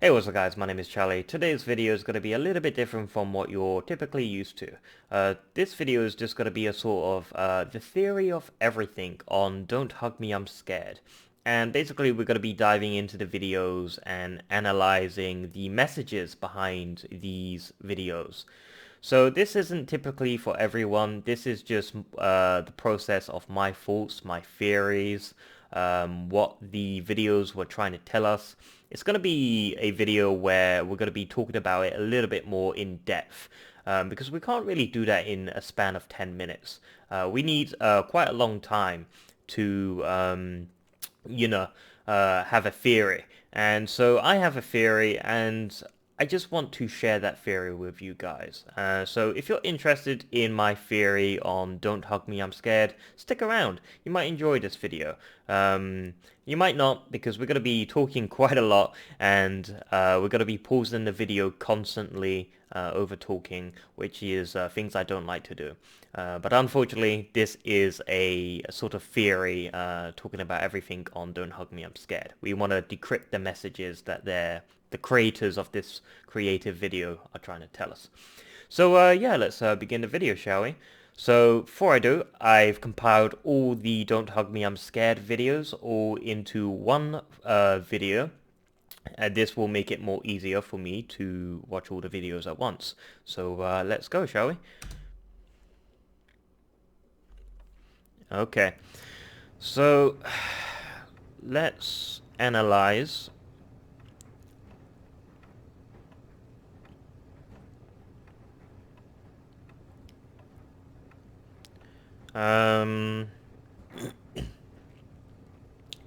Hey, what's up guys, my name is Charlie. Today's video is going to be a little bit different from what you're typically used to. This video is just going to be a sort of the theory of everything on Don't Hug Me, I'm Scared. And basically we're going to be diving into the videos and analyzing the messages behind these videos. So this isn't typically for everyone. This is just the process of my thoughts, my theories, what the videos were trying to tell us. It's going to be a video where we're going to be talking about it a little bit more in depth. Because we can't really do that in a span of 10 minutes. We need quite a long time to, you know, have a theory. And so I have a theory, and I just want to share that theory with you guys. So if you're interested in my theory on Don't Hug Me, I'm Scared, stick around. You might enjoy this video. You might not, because we're going to be talking quite a lot, and we're going to be pausing the video constantly over talking, which is things I don't like to do. But unfortunately, this is a sort of theory talking about everything on Don't Hug Me, I'm Scared. We want to decrypt the messages that the creators of this creative video are trying to tell us. So yeah, let's begin the video, shall we? So before I do, I've compiled all the Don't Hug Me, I'm Scared videos all into one video. And this will make it more easier for me to watch all the videos at once. So let's go, shall we? Okay, so let's analyze. Um,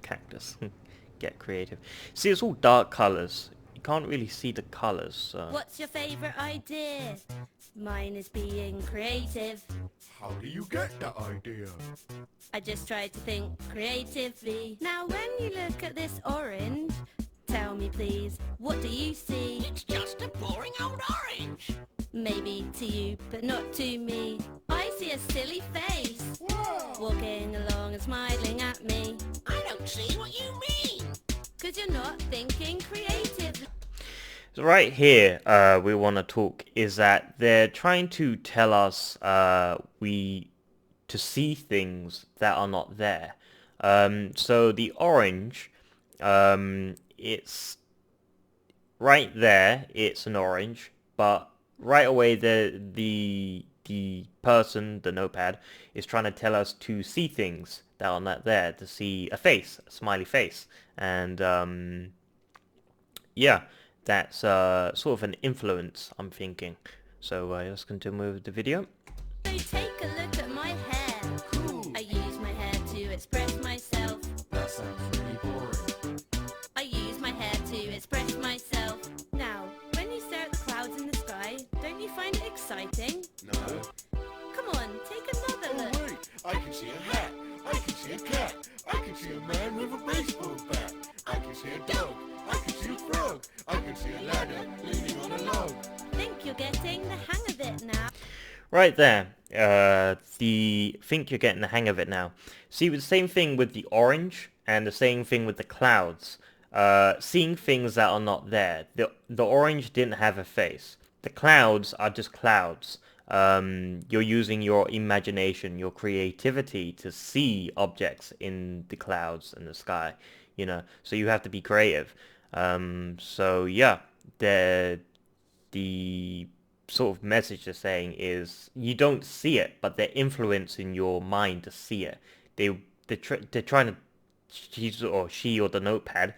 Cactus. Get creative. See, it's all dark colors. You can't really see the colors. So. What's your favorite idea? Mine is being creative. How do you get that idea? I just try to think creatively. Now when you look at this orange, tell me please, what do you see? It's just a boring old orange. Maybe to you, but not to me. I see a silly face, Wow! walking along and smiling at me. I don't see what you mean. 'Cause you're not thinking creatively. So right here, we want to talk is that they're trying to tell us to see things that are not there. So the orange, it's right there. It's an orange, but right away the person, the notepad, is trying to tell us to see things that are not there, to see a face, a smiley face, and yeah. That's sort of an influence, I'm thinking. So let's continue with the video. So take a look at my hair. Cool. I use my hair to express myself. That sounds really boring. I use my hair to express myself. Now, when you stare at the clouds in the sky, don't you find it exciting? No. Come on, take another Oh look. wait, I can see a hat. I can see a cat. I can see a man with a baseball bat. I can see a dog. I can see a frog. I can see a ladder leaning on a log. Think you're getting the hang of it now. Right there, think you're getting the hang of it now. See, the same thing with the orange and the same thing with the clouds. Seeing things that are not there. The orange didn't have a face. The clouds are just clouds. You're using your imagination, your creativity to see objects in the clouds and the sky, you know, so you have to be creative. So yeah, the sort of message they're saying is you don't see it, but they're influencing your mind to see it. They're trying to, she or the notepad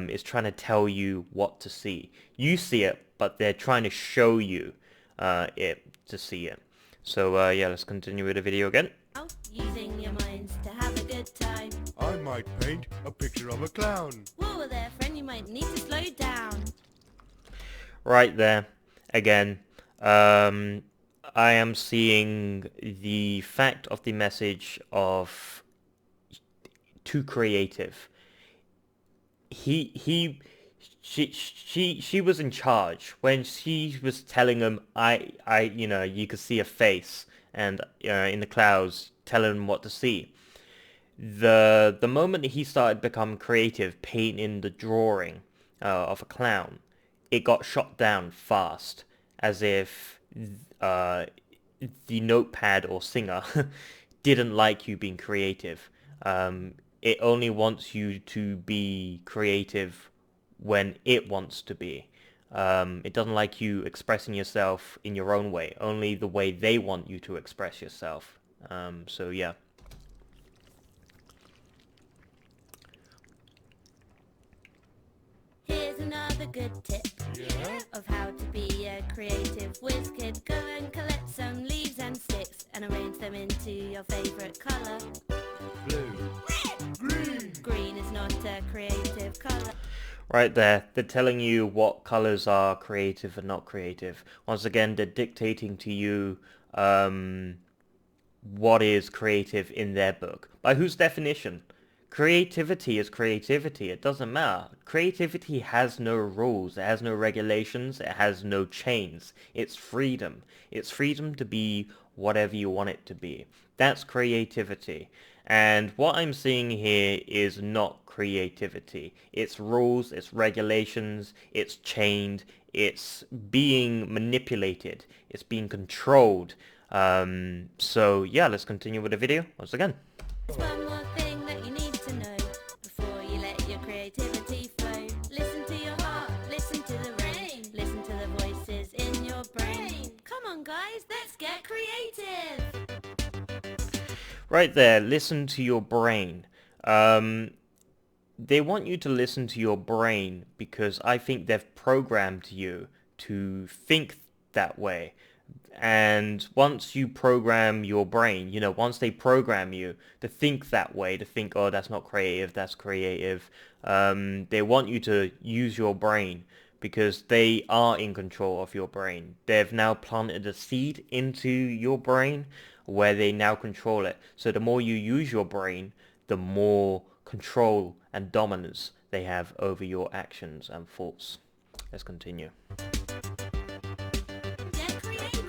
is trying to tell you what to see. You see it, but they're trying to show you it to see it. So yeah, let's continue with the video again. Using your minds to have a good time. I might paint a picture of a clown. Whoa there, friend, you might need to slow down. Right there, again, I am seeing the fact of the message of too creative. She was in charge when she was telling him, you know, you could see a face and in the clouds telling him what to see. The moment that he started becoming creative, painting the drawing of a clown, it got shot down fast, as if the notepad or Singer didn't like you being creative. It only wants you to be creative when it wants to be. It doesn't like you expressing yourself in your own way, only the way they want you to express yourself. So yeah. Here's another good tip of how to be a creative whiz kid. Go and collect some leaves and sticks and arrange them into your favorite color. Blue. Green. Green is not a creative color. Right there, they're telling you what colors are creative and not creative. Once again, they're dictating to you what is creative in their book. By whose definition? Creativity is creativity. It doesn't matter. Creativity has no rules. It has no regulations. It has no chains. It's freedom. It's freedom to be whatever you want it to be. That's creativity. And what I'm seeing here is not creativity. It's rules, it's regulations, it's chained, it's being manipulated, it's being controlled. So yeah, let's continue with the video once again. There's one more thing that you need to know before you let your creativity flow. Listen to your heart, listen to the rain, listen to the voices in your brain. Come on guys, let's get creative! Right there, listen to your brain. They want you to listen to your brain because I think they've programmed you to think that way. And once you program your brain, once they program you to think that way, to think, oh, that's not creative, that's creative, they want you to use your brain because they are in control of your brain. They've now planted a seed into your brain where they now control it. So the more you use your brain, the more control and dominance they have over your actions and thoughts. Let's continue. Get creative!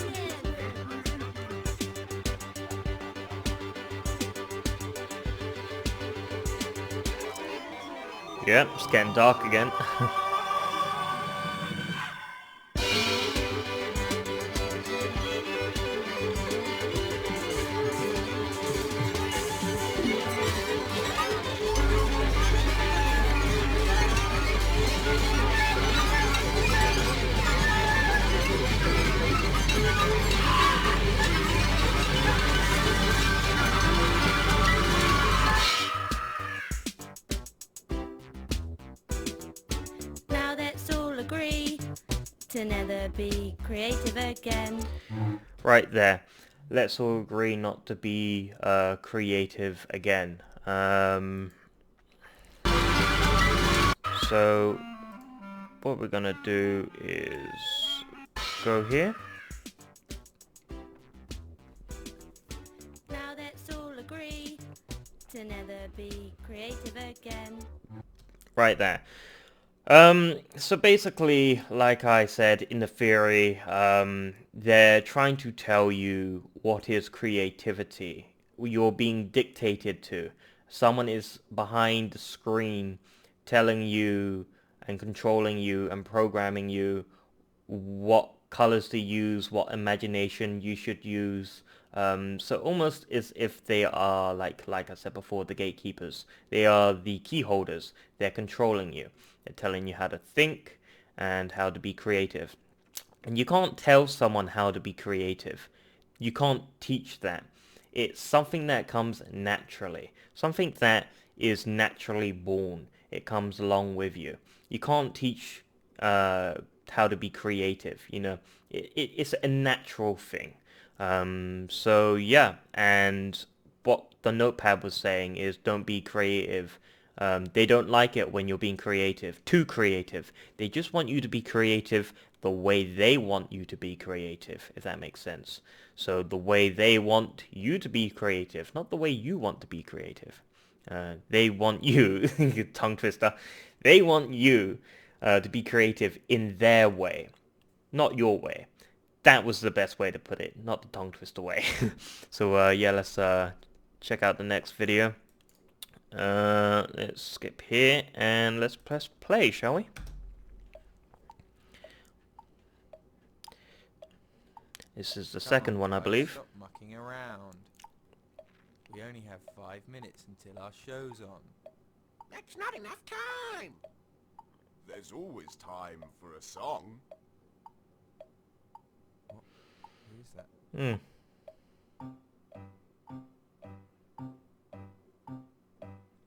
Yep, it's getting dark again. Now let's all agree to never be creative again. Right there. Let's all agree not to be creative again. So what we're gonna do is go here. Now let's all agree to never be creative again. Right there. So basically, like I said in the theory, they're trying to tell you what is creativity. You're being dictated to. Someone is behind the screen telling you and controlling you and programming you what colors to use, what imagination you should use. So almost as if they are, like I said before, the gatekeepers. They are the key holders. They're controlling you. They're telling you how to think and how to be creative. And you can't tell someone how to be creative. You can't teach that. It's something that comes naturally. Something that is naturally born. It comes along with you. You can't teach how to be creative. It's a natural thing. So yeah, and what the notepad was saying is don't be creative. They don't like it when you're being creative, too creative. They just want you to be creative the way they want you to be creative, if that makes sense. So the way they want you to be creative, not the way you want to be creative. They want you, tongue twister, they want you to be creative in their way, not your way. That was the best way to put it, not the tongue twister way. So yeah, let's check out the next video. Let's skip here and let's press play, shall we? This is the Come second on, one, I guys, believe. Stop mucking around. We only have 5 minutes until our show's on. That's not enough time. There's always time for a song. Who is that? Hmm.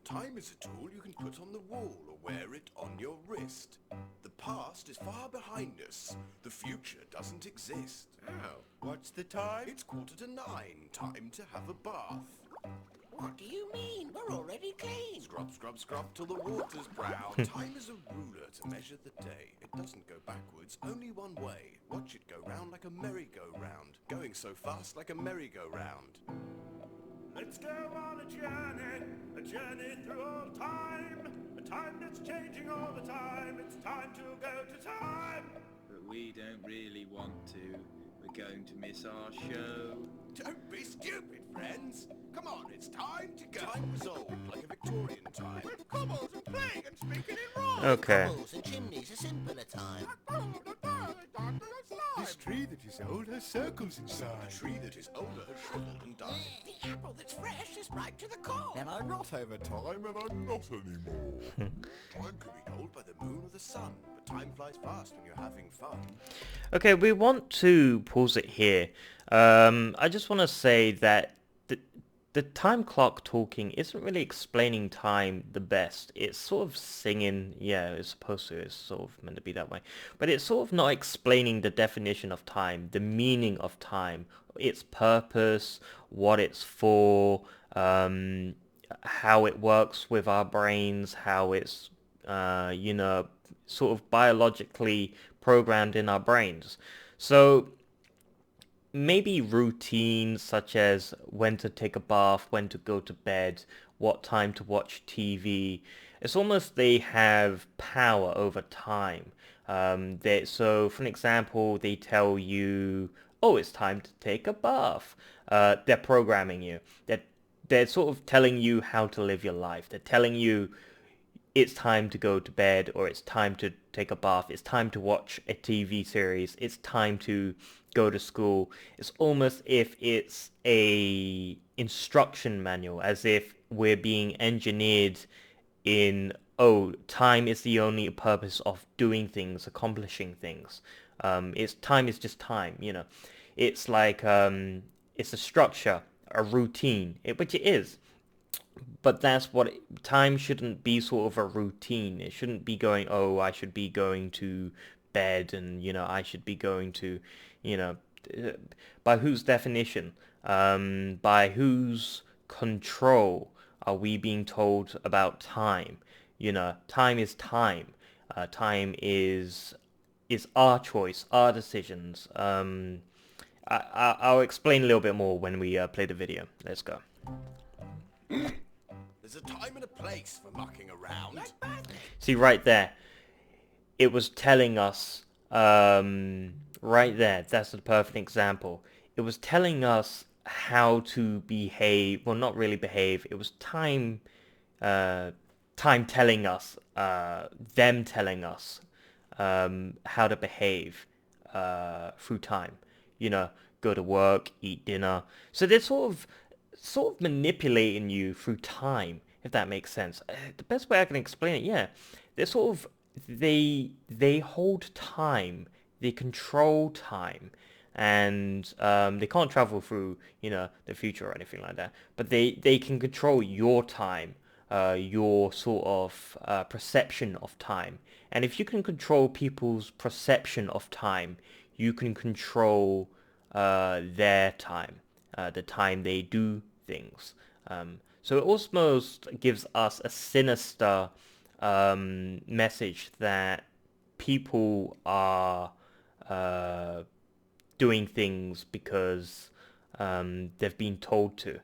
Time is a tool you can put on the wall or wear it on your wrist. The past is far behind us. The future doesn't exist. Oh, what's the time? It's 8:45. Time to have a bath. What do you mean? We're already clean. Scrub, scrub, scrub till the water's brown. Time is a ruler to measure the day. It doesn't go backwards, only one way. Watch it go round like a merry-go-round. Going so fast like a merry-go-round. Let's go on a journey through all time, a time that's changing all the time. It's time to go to time. But we don't really want to. We're going to miss our show. Don't be stupid, friends. Come on, it's time to go. Time was old, like a Victorian time. With cobbles and playing and speaking in rhyme. Okay. Bubbles and chimneys, a simpler time. This tree that is old has circles inside. The tree that is older has shriveled and died. The apple that's fresh is ripe to the core. And I'm not over time, and I'm not anymore. Time can be told by the moon or the sun, but time flies fast when you're having fun. Okay, we want to pause it here. I just want to say that the time clock talking isn't really explaining time the best. It's sort of singing, yeah, it's supposed to, it's sort of meant to be that way. But it's sort of not explaining the definition of time, the meaning of time, its purpose, what it's for, how it works with our brains, how it's, sort of biologically programmed in our brains. So maybe routines such as when to take a bath, when to go to bed, what time to watch TV. It's almost they have power over time. So for an example, they tell you, oh, it's time to take a bath. They're programming you. They're sort of telling you how to live your life. They're telling you it's time to go to bed, or it's time to take a bath, it's time to watch a TV series, it's time to go to school. It's almost if it's a instruction manual, as if we're being engineered in, oh, time is the only purpose of doing things, accomplishing things. Time is just time, It's like, it's a structure, a routine, which it is. But that's what time shouldn't be, sort of a routine. It shouldn't be going, oh, I should be going to bed, and I should be going to, by whose definition, by whose control are we being told about time? Time is time. Time is our choice, our decisions. I'll explain a little bit more when we play the video. Let's go. There's a time and a place for mucking around. See, right there, it was telling us, right there, that's the perfect example. It was telling us how to behave, well, not really behave, it was time telling us, them telling us, how to behave, through time. Go to work, eat dinner. So they're sort of manipulating you through time, if that makes sense. The best way I can explain it, yeah, they're sort of, they hold time, they control time, and they can't travel through, the future or anything like that, but they can control your time, your sort of perception of time. And if you can control people's perception of time, you can control their time, the time they do things. So it almost gives us a sinister message that people are doing things because they've been told to,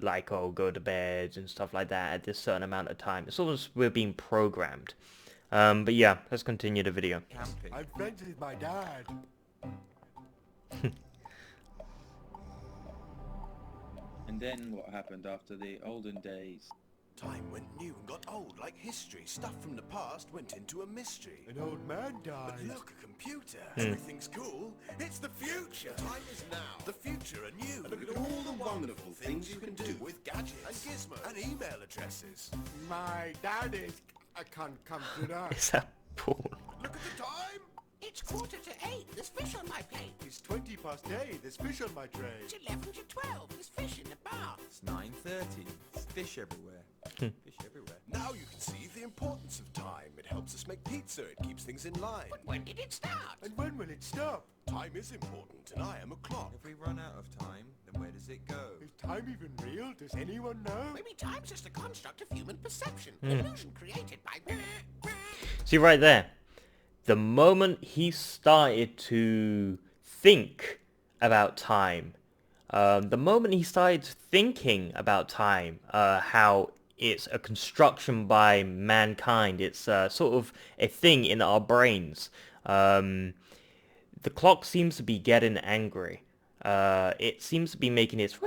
like, oh, go to bed and stuff like that at this certain amount of time. It's almost we're being programmed. But yeah, let's continue the video. Camping. I'm friends with my dad. And then what happened after the olden days? Time went new and got old like history. Stuff from the past went into a mystery. An old man But died. look, a computer. Everything's cool. It's the future. Time is now. The future are new. And look at all the wonderful things you can do with gadgets and gizmos and email addresses. My dad is... I can't come tonight. Is that Paul? Look at the time. It's 7:45. There's fish on my plate. It's 20 past 8. There's fish on my tray. It's 11 to 12. There's fish in the bar. It's 9:30. There's fish everywhere. Fish everywhere. Now you can see the importance of time. It helps us make pizza. It keeps things in line. But when did it start? And when will it stop? Time is important, and I am a clock. If we run out of time, then where does it go? Is time even real? Does anyone know? Maybe time's just a construct of human perception. Illusion created by... See right there, the moment he started to think about time, the moment he started thinking about time, how it's a construction by mankind, it's sort of a thing in our brains, the clock seems to be getting angry. It seems to be making its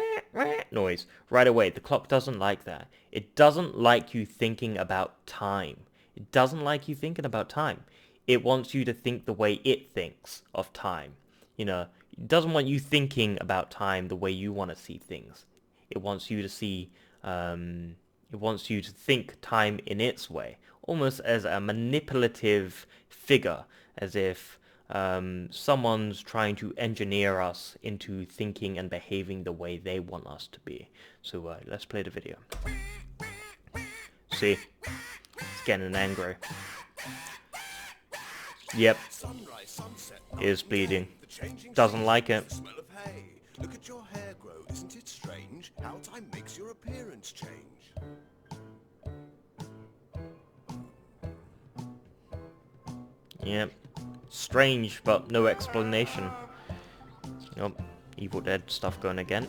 noise right away. The clock doesn't like that. It doesn't like you thinking about time. It doesn't like you thinking about time. It wants you to think the way it thinks of time. You know, it doesn't want you thinking about time the way you want to see things. It wants you to see, it wants you to think time in its way, almost as a manipulative figure, as if someone's trying to engineer us into thinking and behaving the way they want us to be. So let's play the video. See? It's getting angry. Yep. Sunrise, sunset, Is bleeding. the changing Doesn't seasons, like it. The smell of hay. Look at your hair grow. Isn't it strange how time makes your appearance change? Yep. Strange, but no explanation. Nope. Evil Dead stuff going again.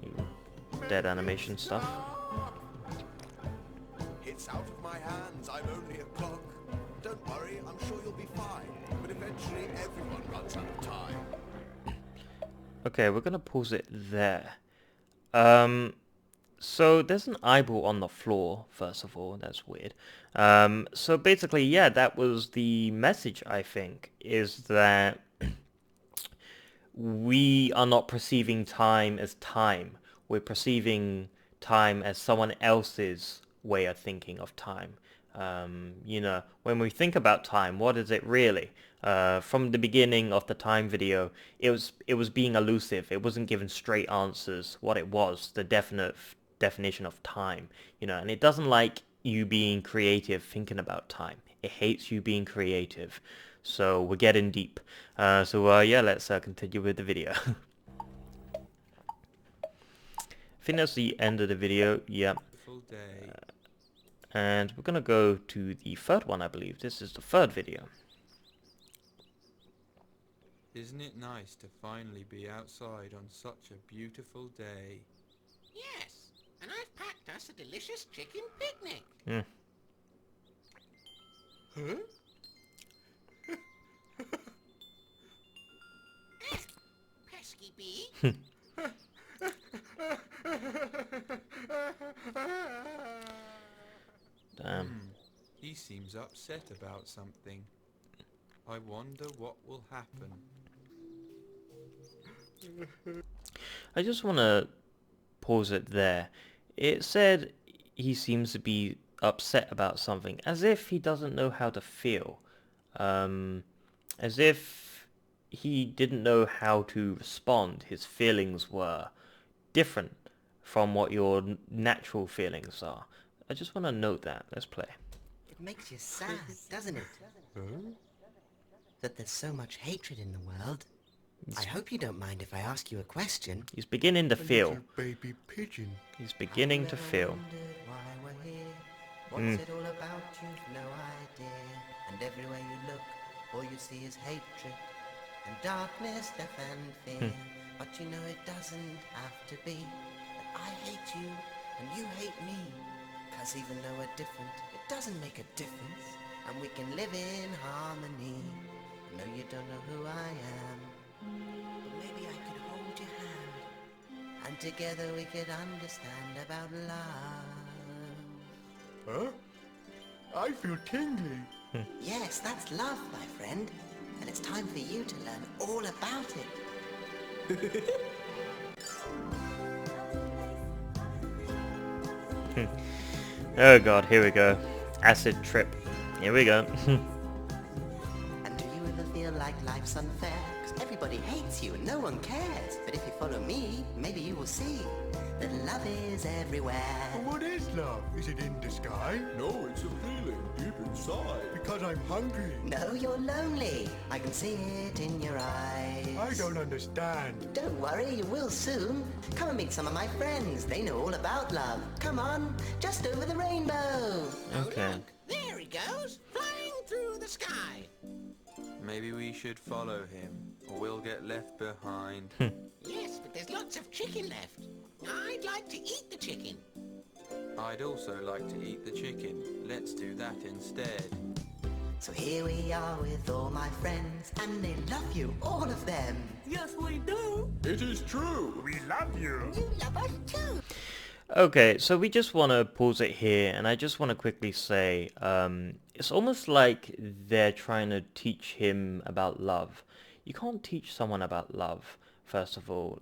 Evil Dead animation stuff. It's out of my hands. I'm only a clock. Don't worry, I'm sure you'll be fine. But eventually everyone runs out of time. Okay, we're gonna pause it there. So there's an eyeball on the floor, first of all. That's weird. So basically, yeah, that was the message, I think, is that we are not perceiving time as time. We're perceiving time as someone else's way of thinking of time. You know, when we think about time, what is it really? From the beginning of the time video, it was being elusive. It wasn't giving straight answers. What it was, the definition of time. You know, and it doesn't like you being creative thinking about time. It hates you being creative. So we're getting deep. Yeah, let's continue with the video. I think that's the end of the video. Yeah. Full day. And we're gonna go to the third one, I believe. This is the third video. Isn't it nice to finally be outside on such a beautiful day? Yes, and I've packed us a delicious chicken picnic. Huh? Pesky bee. Damn. He seems upset about something. I wonder what will happen. I just want to pause it there. It said he seems to be upset about something, as if he doesn't know how to feel. As if he didn't know how to respond. His feelings were different from what your natural feelings are. I just want to note that. Let's play. It makes you sad, doesn't it? That there's so much hatred in the world. I hope you don't mind if I ask you a question. He's beginning to feel. Little baby pigeon. He's beginning to feel. Wondered why we're here. What's it all about? You've no idea. And everywhere you look, all you see is hatred and darkness, death and fear. But you know it doesn't have to be that I hate you and you hate me. 'Cause even though we're different, it doesn't make a difference. And we can live in harmony. I know you don't know who I am, but maybe I could hold your hand, and together we could understand about love. Huh? I feel tingly. Yes, that's love, my friend. And it's time for you to learn all about it. Oh god, here we go. Acid trip. Here we go. And do you ever feel like life's unfair? 'Cause everybody hates you and no one cares. But if you follow me, maybe you will see that love is everywhere. What is love? Is it in the sky? No, it's a feeling deep inside. Because I'm hungry. No, you're lonely. I can see it in your eyes. I don't understand. Don't worry, you will soon. Come and meet some of my friends. They know all about love. Come on, just over the rainbow. Okay. There he goes, flying through the sky. Maybe we should follow him, or we'll get left behind. Yes, but there's lots of chicken left. I'd like to eat the chicken. I'd also like to eat the chicken. Let's do that instead. So here we are with all my friends, and they love you, all of them. Yes, we do. It is true. We love you. You love us too. Okay, so we just want to pause it here, and I just want to quickly say, it's almost like they're trying to teach him about love. You can't teach someone about love, first of all.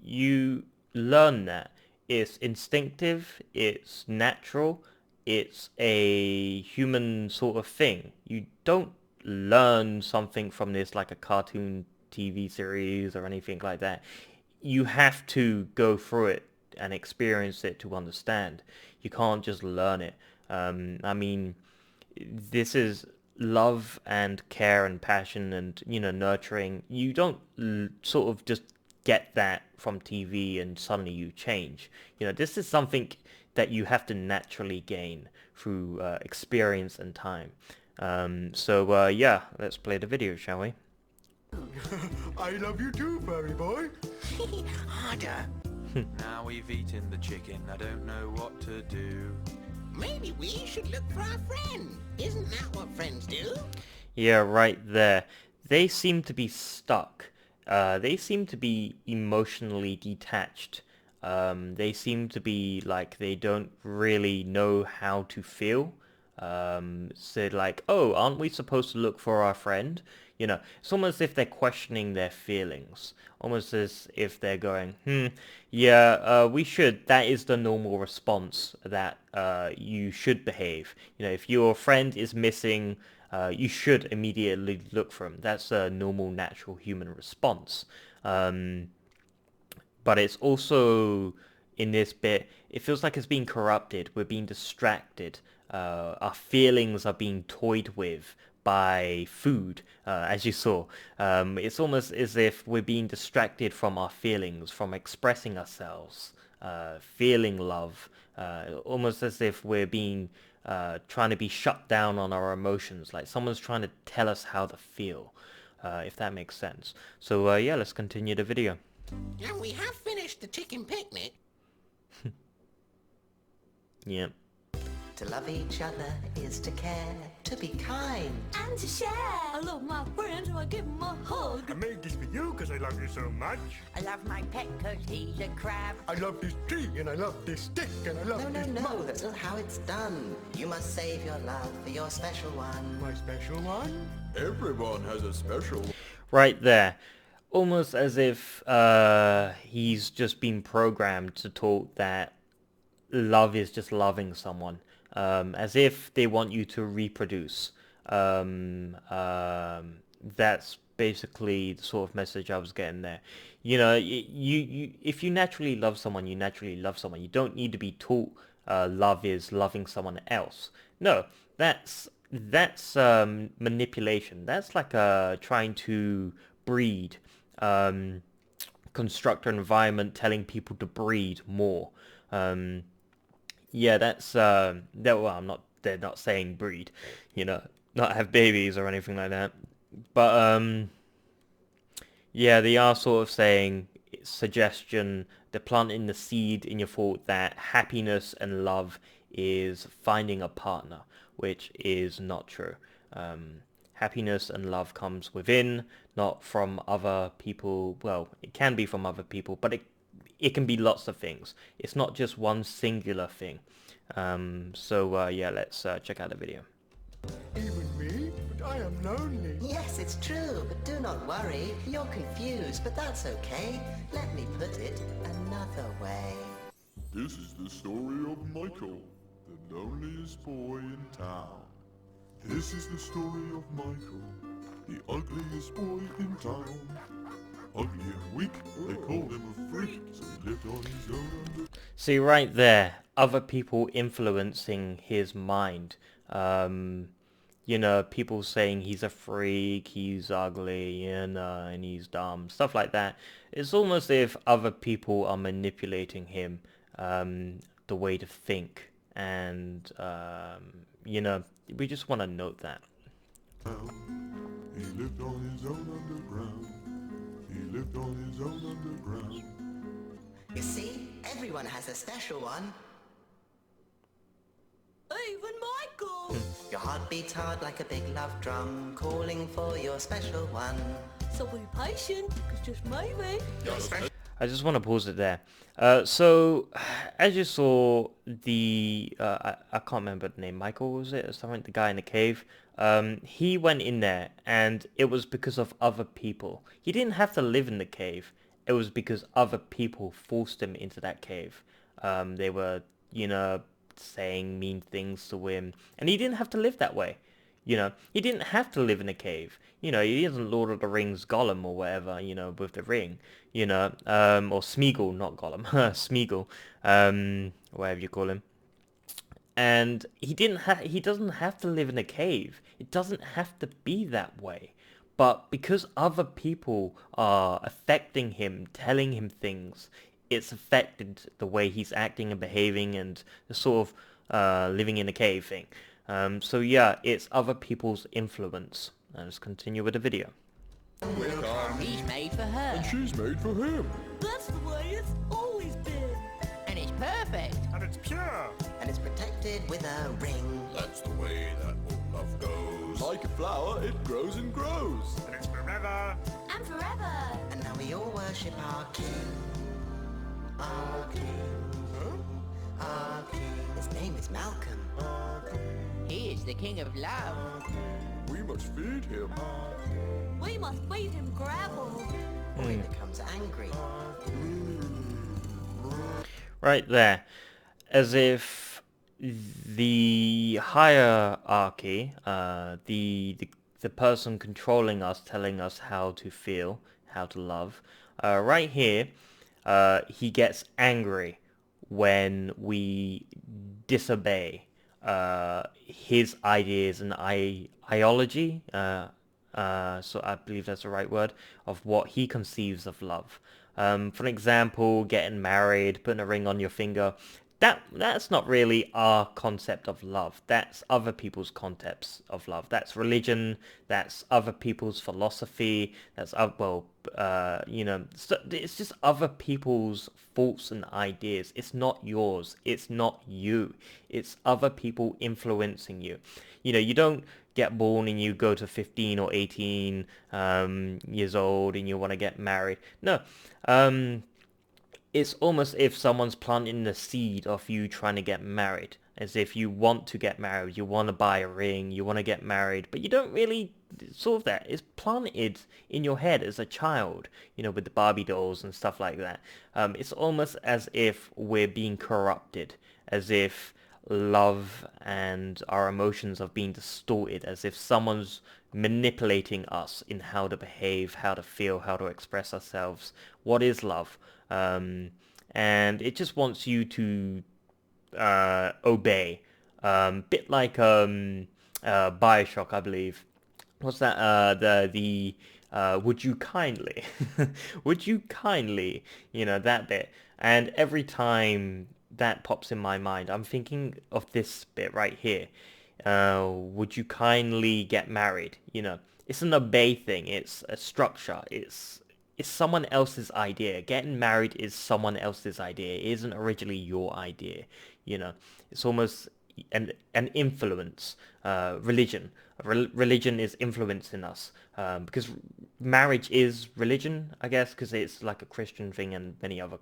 You learn that. It's instinctive, it's natural, it's a human sort of thing. You don't learn something from this like a cartoon TV series or anything like that. You have to go through it and experience it to understand. You can't just learn it. I mean, this is love and care and passion and, you know, nurturing. You don't sort of just get that from TV and suddenly you change. You know, this is something that you have to naturally gain through experience and time. So yeah, let's play the video, shall we? I love you too, furry boy. Harder. Now we've eaten the chicken, I don't know what to do. Maybe we should look for our friend. Isn't that what friends do? Yeah, right there. They seem to be stuck. They seem to be emotionally detached. They seem to be like they don't really know how to feel. Said like, oh, aren't we supposed to look for our friend? You know, it's almost as if they're questioning their feelings. Almost as if they're going, yeah, we should. That is the normal response that you should behave. You know, if your friend is missing, you should immediately look for him. That's a normal, natural human response. But it's also, in this bit, it feels like it's being corrupted. We're being distracted. Our feelings are being toyed with by food, as you saw. It's almost as if we're being distracted from our feelings, from expressing ourselves, feeling love. Almost as if we're being trying to be shut down on our emotions, like someone's trying to tell us how to feel, if that makes sense. So yeah, let's continue the video. And we have finished the chicken picnic. Yeah. To love each other is to care, to be kind. And to share. I love my friends, so I give them a hug. I made this for you because I love you so much. I love my pet cause he's a crab. I love this tree and I love this stick and I love No, this no, that's not how it's done. You must save your love for your special one. My special one. Everyone has a special. Right there. Almost as if he's just been programmed to talk that love is just loving someone. As if they want you to reproduce. That's basically the sort of message I was getting there. You know, if you naturally love someone, you naturally love someone. You don't need to be taught love is loving someone else. No, that's manipulation. That's like trying to breed, construct an environment, telling people to breed more. Yeah, that's well, they're not saying breed, you know, not have babies or anything like that. But yeah, they are sort of saying suggestion, they're planting the seed in your thought that happiness and love is finding a partner, which is not true. Happiness and love comes within, not from other people. Well, it can be from other people, but it can be lots of things. It's not just one singular thing. Yeah, let's check out the video. Even me? But I am lonely. Yes, it's true, but do not worry. You're confused, but that's okay. Let me put it another way. This is the story of Michael, the loneliest boy in town. This is the story of Michael, the ugliest boy in town. Ugly and weak, they called him a freak, so he lived on his own. See right there, other people influencing his mind. You know, people saying he's a freak, he's ugly, and he's dumb, stuff like that. It's almost as if other people are manipulating him, the way to think, and, you know, we just want to note that. He lived on his own underground. He lived on his own underground. You see, everyone has a special one. Even Michael! Your heart beats hard like a big love drum, calling for your special one. So be patient, because just maybe... I just want to pause it there. So, as you saw, I can't remember the name, Michael was it, or something, the guy in the cave, he went in there, and it was because of other people. He didn't have to live in the cave, it was because other people forced him into that cave. They were, you know, saying mean things to him, and he didn't have to live that way. You know, he didn't have to live in a cave. You know, he isn't Lord of the Rings Gollum or whatever, you know, with the ring, you know, or Smeagol, not Gollum, Smeagol, whatever you call him. And he doesn't have to live in a cave. It doesn't have to be that way. But because other people are affecting him, telling him things, it's affected the way he's acting and behaving and the sort of living in a cave thing. So yeah, it's other people's influence. Let's continue with the video. He's made for her. And she's made for him. That's the way it's always been. And it's perfect. And it's pure. And it's protected with a ring. That's the way that all love goes. Like a flower, it grows and grows. And it's forever. And forever. And now we all worship our king. Our king. Our king. His name is Malcolm. He is the king of love. We must feed him. We must feed him gravel. Or he becomes angry. Right there. As if the hierarchy, the person controlling us, telling us how to feel, how to love, right here, he gets angry when we disobey his ideas and ideology, so I believe that's the right word, of what he conceives of love. For example, getting married, putting a ring on your finger, that's not really our concept of love. That's other people's concepts of love. That's religion. That's other people's philosophy. That's you know, it's just other people's thoughts and ideas. It's not yours. It's not you. It's other people influencing you. You know, you don't get born and you go to 15 or 18 years old and you want to get married. No. It's almost if someone's planting the seed of you trying to get married. As if you want to get married, you want to buy a ring, you want to get married, but you don't really solve that. It's planted in your head as a child, you know, with the Barbie dolls and stuff like that. It's almost as if we're being corrupted, as if love and our emotions are being distorted, as if someone's manipulating us in how to behave, how to feel, how to express ourselves. What is love? And it just wants you to obey. Bit like Bioshock, I believe. What's that? The would you kindly? Would you kindly? You know, that bit. And every time that pops in my mind, I'm thinking of this bit right here. Would you kindly get married? You know, it's an obey thing. It's a structure. It's someone else's idea. Getting married is someone else's idea. It isn't originally your idea. You know, it's almost an influence. Religion. Religion is influencing us. Because marriage is religion, I guess, because it's like a Christian thing and many other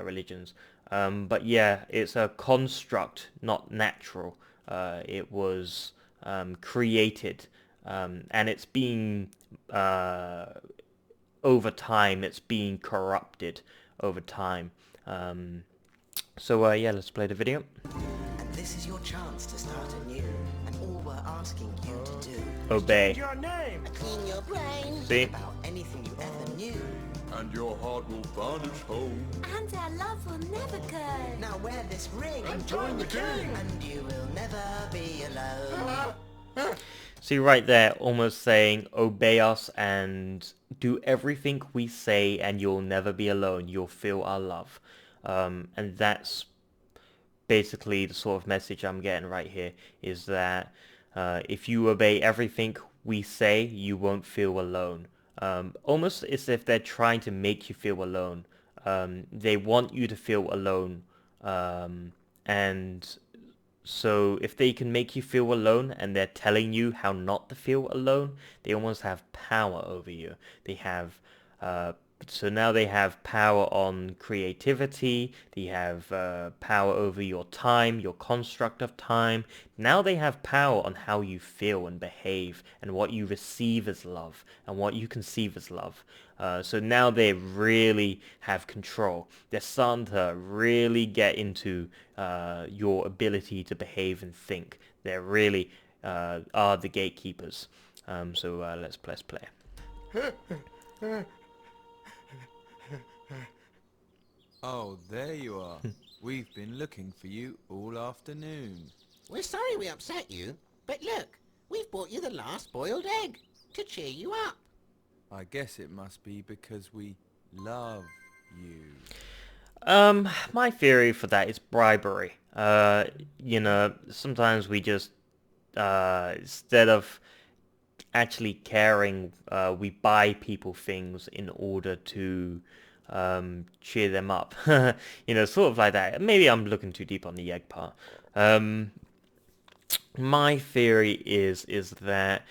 religions. But yeah, it's a construct, not natural. It was created, and it's being over time. It's being corrupted over time. So yeah, let's play the video. And this is your chance to start anew. And all we're asking you to do Obey. Your name. clean your brain See? about anything you ever knew. And your heart will vanish home. And our love will never go. Now wear this ring And join the king. and you will never be alone. See right there, almost saying, obey us and do everything we say and you'll never be alone. You'll feel our love. And that's basically the sort of message I'm getting right here, is that if you obey everything we say, you won't feel alone. Almost as if they're trying to make you feel alone. They want you to feel alone. And so if they can make you feel alone and they're telling you how not to feel alone, they almost have power over you. They have so now they have power on creativity, they have power over your time, your construct of time. Now they have power on how you feel and behave and what you receive as love and what you conceive as love. So now they really have control. They're starting to really get into your ability to behave and think. They really are the gatekeepers. So let's play. Oh, there you are. We've been looking for you all afternoon. We're sorry we upset you, but look, we've brought you the last boiled egg to cheer you up. I guess it must be because we love you. My theory for that is bribery. You know, sometimes we just, instead of actually caring, we buy people things in order to cheer them up. You know, sort of like that. Maybe I'm looking too deep on the egg part. My theory is that,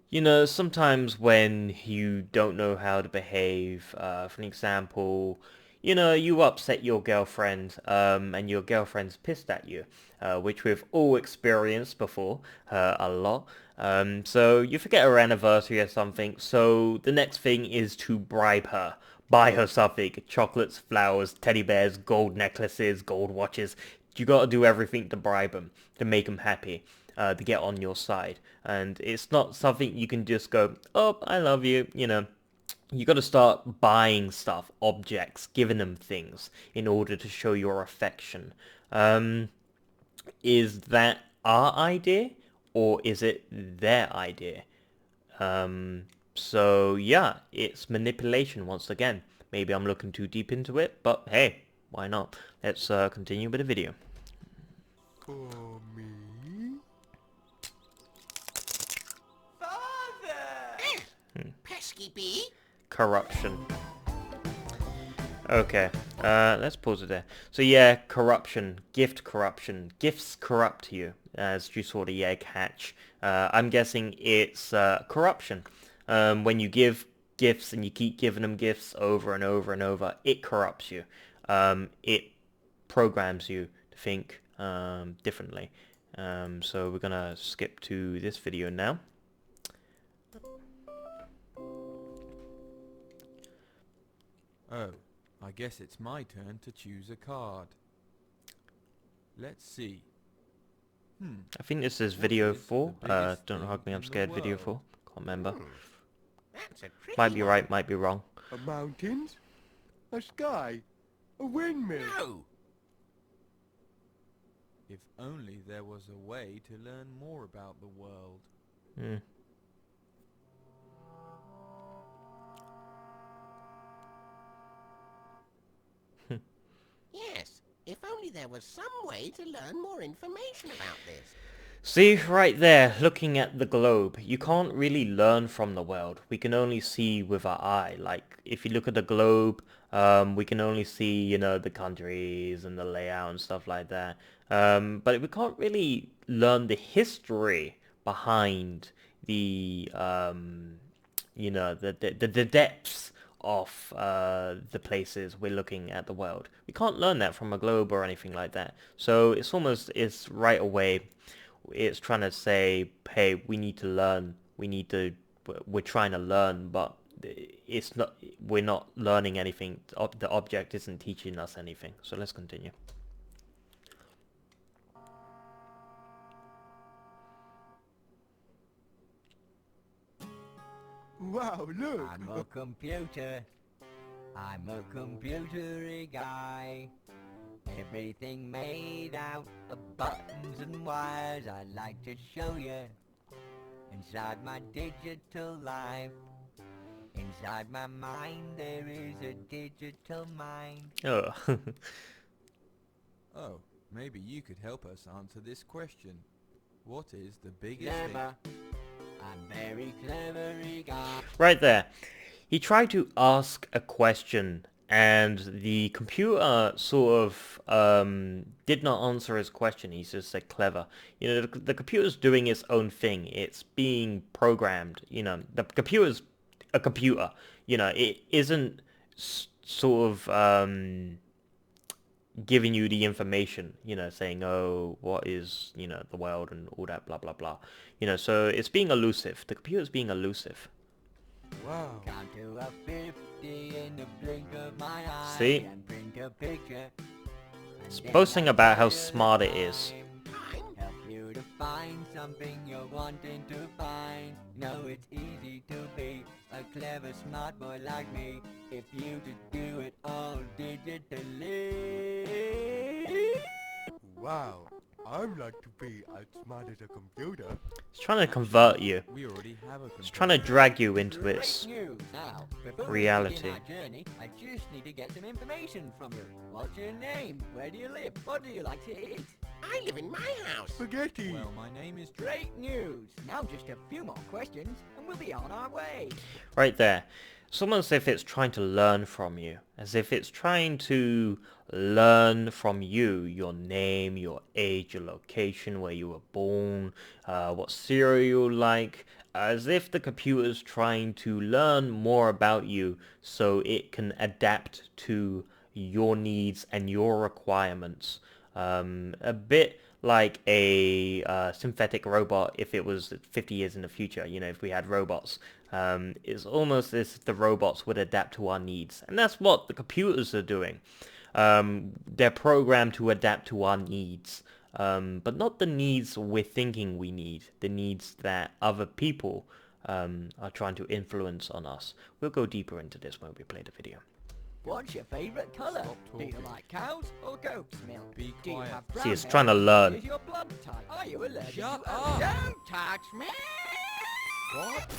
you know, sometimes when you don't know how to behave, for an example, you know, you upset your girlfriend, and your girlfriend's pissed at you, which we've all experienced before, a lot. So you forget her anniversary or something, so the next thing is to bribe her. Buy her something: chocolates, flowers, teddy bears, gold necklaces, gold watches. You gotta do everything to bribe them, to make them happy, to get on your side. And it's not something you can just go, oh, I love you, you know. You gotta start buying stuff, objects, giving them things in order to show your affection. Is that our idea, or is it their idea? So yeah, it's manipulation once again. Maybe I'm looking too deep into it, but hey, why not? Let's continue with the video. For me? Pesky bee. Corruption. Okay, let's pause it there. So yeah, corruption, gift corruption. Gifts corrupt you as you saw the egg hatch. I'm guessing it's corruption. When you give gifts and you keep giving them gifts over and over and over, it corrupts you. It programs you to think differently. So we're gonna skip to this video now. Oh, I guess it's my turn to choose a card. Let's see. I think this is video is 4. the biggest Don't thing hug me, I'm in the scared. Video world? 4. Can't remember. That's a tricky Might be one. right, might be wrong. A mountains? A sky? A windmill? No. If only there was a way to learn more about the world. Hmm. Yes, if only there was some way to learn more information about this. See, right there, looking at the globe, you can't really learn from the world. We can only see with our eye. Like, if you look at the globe, we can only see, you know, the countries and the layout and stuff like that. But we can't really learn the history behind the, you know, the depths of the places we're looking at the world. We can't learn that from a globe or anything like that. So it's right away, it's trying to say, hey, we need to learn. We're trying to learn, but it's not. We're not learning anything. The object isn't teaching us anything. So let's continue. Wow, look. I'm a computer. I'm a computery guy. Everything made out of buttons and wires. I'd like to show you inside my digital life. Inside my mind there is a digital mind. Oh. Oh, maybe you could help us answer this question. What is the biggest thing? Clever. I'm very clevery guy. Right there. He tried to ask a question and the computer sort of did not answer his question. He just said clever. You know, the computer's doing its own thing. It's being programmed. You know, the computer's a computer. You know, it isn't sort of giving you the information, you know, saying, oh, what is, you know, the world and all that, blah, blah, blah. You know, so it's being elusive. The computer's being elusive. Wow. Count to a 50 in the blink of my eye. See? And print a picture. It's boasting about how smart it is. Help you to find something you're wanting to find. No, it's easy to be a clever, smart boy like me if you could do it all digitally. Wow. I'd like to be as smart as a computer. It's trying to convert you. We already have a computer. It's trying to drag you into its Great news. Now, before we reality. begin our journey, I just need to get some information from you. What's your name? Where do you live? What do you like to eat? I live in my house. Spaghetti. Well, my name is Great news. Now just a few more questions and we'll be on our way. right there. It's almost as if it's trying to learn from you. As if it's trying to learn from you, your name, your age, your location, where you were born, what cereal you like. As if the computer's trying to learn more about you so it can adapt to your needs and your requirements. A bit like a synthetic robot if it was 50 years in the future, you know, if we had robots. It's almost as if the robots would adapt to our needs. And that's what the computers are doing. They're programmed to adapt to our needs. But not the needs we're thinking we need. The needs that other people are trying to influence on us. We'll go deeper into this when we play the video. What's your favourite colour? Stop Do you talking. like cows or goat's milk? Be Do you quiet. have brown See, it's hair? trying to learn. Is your blood type? Are you allergic Shut to up. Don't touch me! What?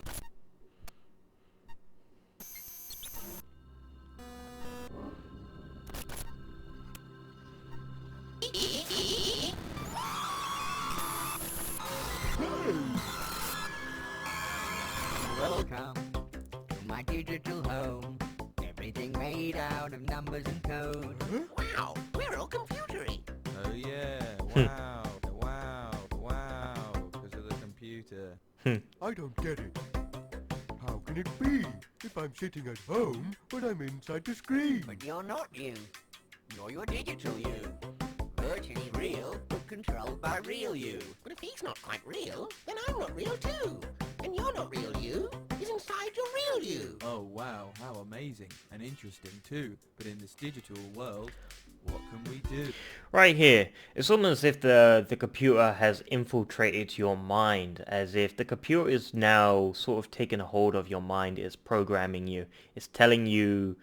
Welcome to my digital home. Everything made out of numbers and code. Wow, we're all computery. Oh yeah. Wow. Wow. Wow. Because of the computer. I don't get it. How can it be? If I'm sitting at home, but I'm inside the screen. But you're not you. You're your digital you. Virtually real, but controlled by real you. But if he's not quite real, then I'm not real too. And you're not real you. He's inside your real you. Oh wow, how amazing and interesting too. But in this digital world, what can we do? Right here, it's almost as if the computer has infiltrated your mind, as if the computer is now sort of taking a hold of your mind, it's programming you, it's telling you,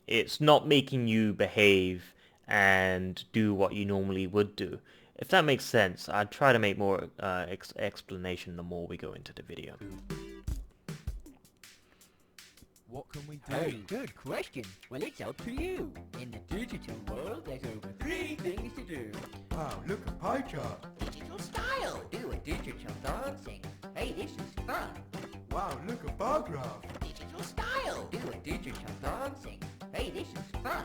it's not making you behave and do what you normally would do. If that makes sense, I'd try to make more explanation the more we go into the video. What can we do? Hey, good question. Well, it's up to you. In the digital world, there's over 3 things to do. Wow, look, a pie chart. Digital style. Do a digital dancing. Hey, this is fun. Wow, look, a bar graph. Digital style. Do a digital dancing. Hey, this is fun.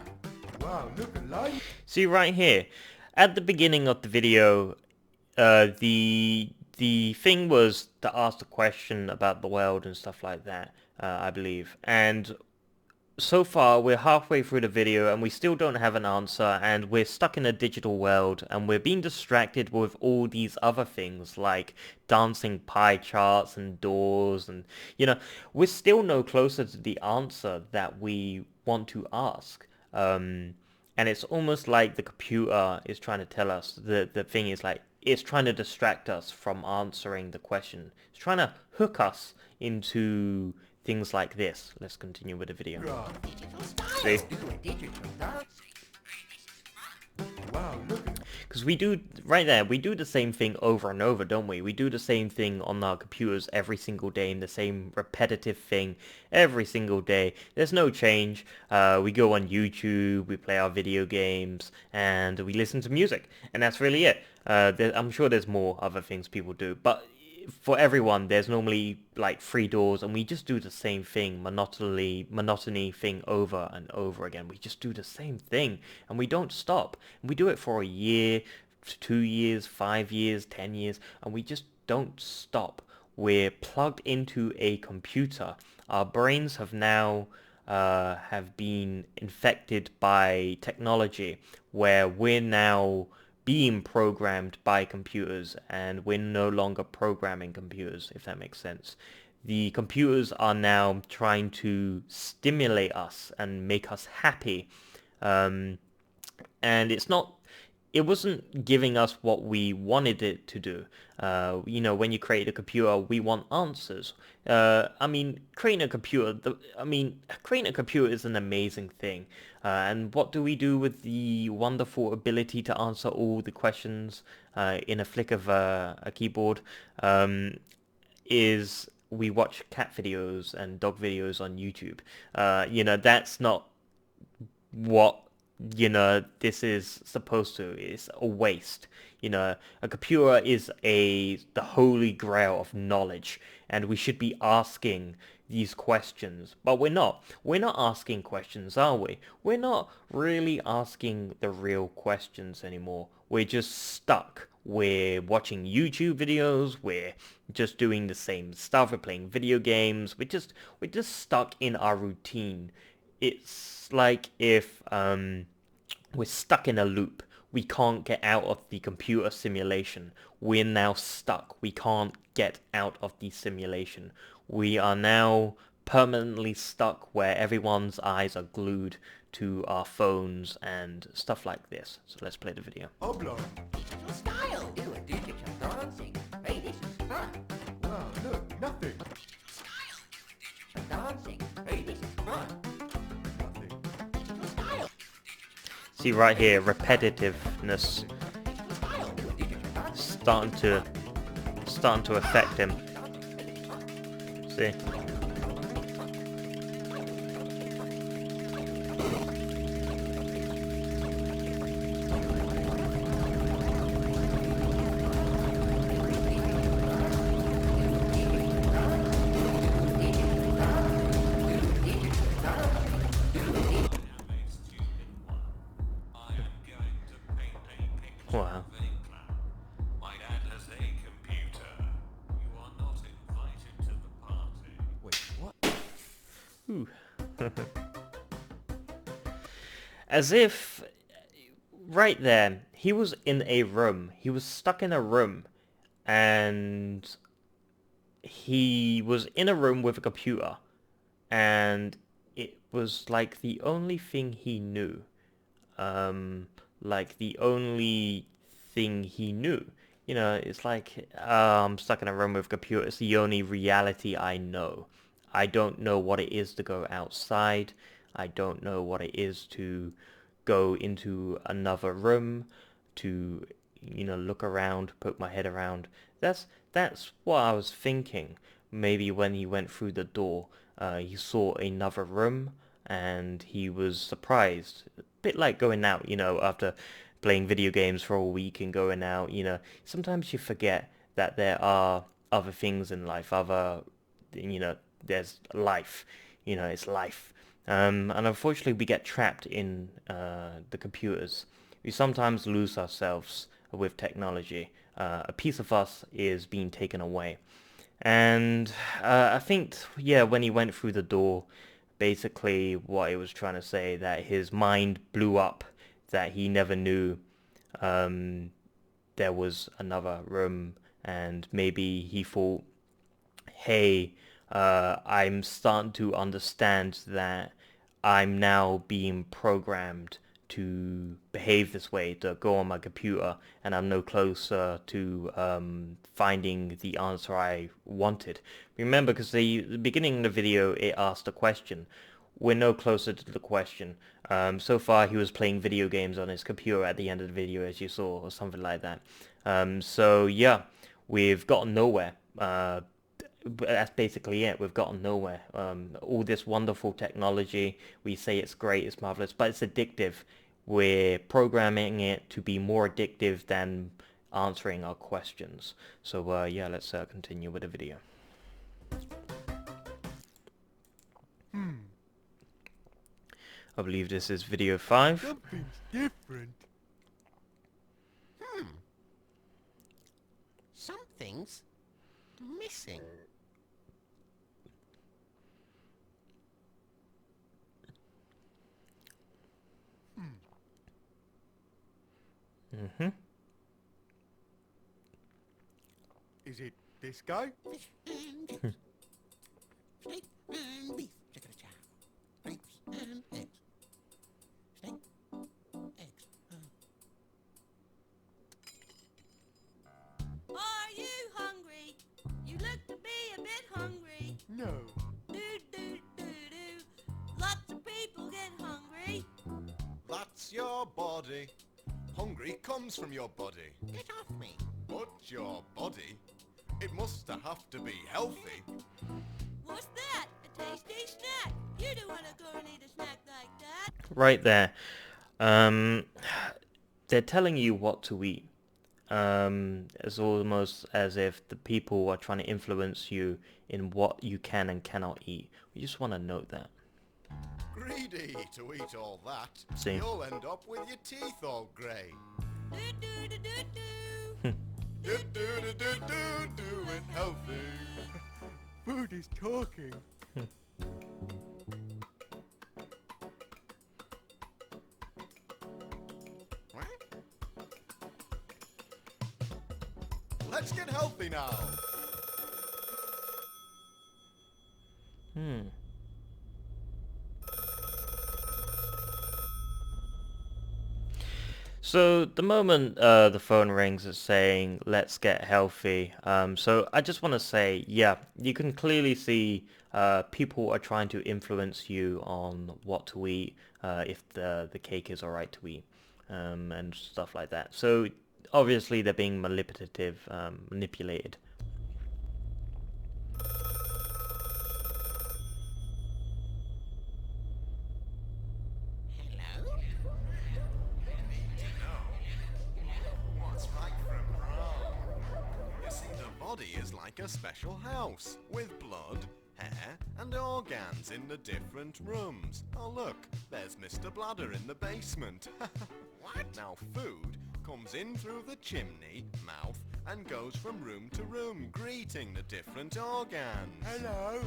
Wow, look, a line. See right here, at the beginning of the video, the the thing was to ask the question about the world and stuff like that, I believe. And so far, we're halfway through the video and we still don't have an answer, and we're stuck in a digital world and we're being distracted with all these other things like dancing pie charts and doors, and we're still no closer to the answer that we want to ask. And it's almost like the computer is trying to tell us, the thing is like, it's trying to distract us from answering the question. It's trying to hook us into things like this. Let's continue with the video. See? Wow, look at Because we do, right there, we do the same thing over and over, don't we? We do the same thing on our computers every single day, and the same repetitive thing every single day. There's no change. We go on YouTube, we play our video games, and we listen to music. And that's really it. I'm sure there's more other things people do, but for everyone, there's normally like 3 doors, and we just do the same thing, monotony thing over and over again. We just do the same thing, and we don't stop. And we do it for a year, 2 years, 5 years, 10 years, and we just don't stop. We're plugged into a computer. Our brains have now have been infected by technology, where we're now being programmed by computers, and we're no longer programming computers, if that makes sense. The computers are now trying to stimulate us and make us happy, and it wasn't giving us what we wanted it to do. When you create a computer, we want answers. Creating a computer is an amazing thing. And what do we do with the wonderful ability to answer all the questions in a flick of a keyboard? Is we watch cat videos and dog videos on YouTube. That's not what this is supposed to. It's a waste. A computer is the holy grail of knowledge, and we should be asking these questions, but we're not asking questions, are we? We're not really asking the real questions anymore. We're just stuck. We're watching YouTube videos, we're just doing the same stuff, we're playing video games, we're just stuck in our routine. It's like if we're stuck in a loop. We can't get out of the computer simulation. We're now stuck. We can't get out of the simulation. We are now permanently stuck where everyone's eyes are glued to our phones and stuff like this. So let's play the video. Oblong. Digital style. Do a digital dancing. Hey, this is fun. Wow, look, nothing. Style. Do a digital dancing. Hey, this is fun. Nothing. Digital style. See right here, repetitiveness Digital style. Do a digital dancing. starting to affect him. See? Wow. My dad has a computer. You are not invited to the party. Wait, what? Ooh. As if, right there, he was in a room. He was stuck in a room, and he was in a room with a computer, and it was like the only thing he knew. Like the only thing he knew. It's like, I'm stuck in a room with a computer. It's the only reality I know. I don't know what it is to go outside. I don't know what it is to go into another room, to, look around, poke my head around. That's what I was thinking. Maybe when he went through the door, he saw another room, and he was surprised. A bit like going out, after playing video games for a week and going out, sometimes you forget that there are other things in life, there's life, it's life. And unfortunately we get trapped in the computers. We sometimes lose ourselves with technology. a piece of us is being taken away. And I think, yeah, when he went through the door, basically what he was trying to say, that his mind blew up, that he never knew there was another room, and maybe he thought, hey, I'm starting to understand that I'm now being programmed to behave this way, to go on my computer, and I'm no closer to finding the answer I wanted. Remember, because the beginning of the video, it asked a question. We're no closer to the question. So far, he was playing video games on his computer at the end of the video, as you saw, or something like that. So yeah, we've gotten nowhere. That's basically it. We've gotten nowhere. All this wonderful technology, we say it's great, it's marvelous, but it's addictive. We're programming it to be more addictive than answering our questions. So yeah, let's continue with the video. I believe this is video 5. Something's different. Something's missing. Is it this guy? Fish and chips. Steak and beef. Chicken and chow. Grapes and eggs. Steak. Eggs. Are you hungry? You look to be a bit hungry. No. Do do do do. Lots of people get hungry. That's your body. Hungry comes from your body. Get off me. But your body, it must have to be healthy. What's that? A tasty snack. You don't want to go and eat a snack like that. Right there. They're telling you what to eat. It's almost as if the people are trying to influence you in what you can and cannot eat. We just want to note that. Greedy to eat all that. See. You'll end up with your teeth all grey. Do do do do do. Do do do do do do it healthy. Food is talking. Let's get healthy now. So the moment the phone rings, it's saying, let's get healthy. So I just want to say, yeah, you can clearly see people are trying to influence you on what to eat, if the cake is alright to eat, and stuff like that. So obviously they're being manipulative, manipulated. What's right from wrong? You see, the body is like a special house with blood, hair, and organs in the different rooms. Oh look, there's Mr. Bladder in the basement. What? Now food comes in through the chimney, mouth, and goes from room to room, greeting the different organs. Hello.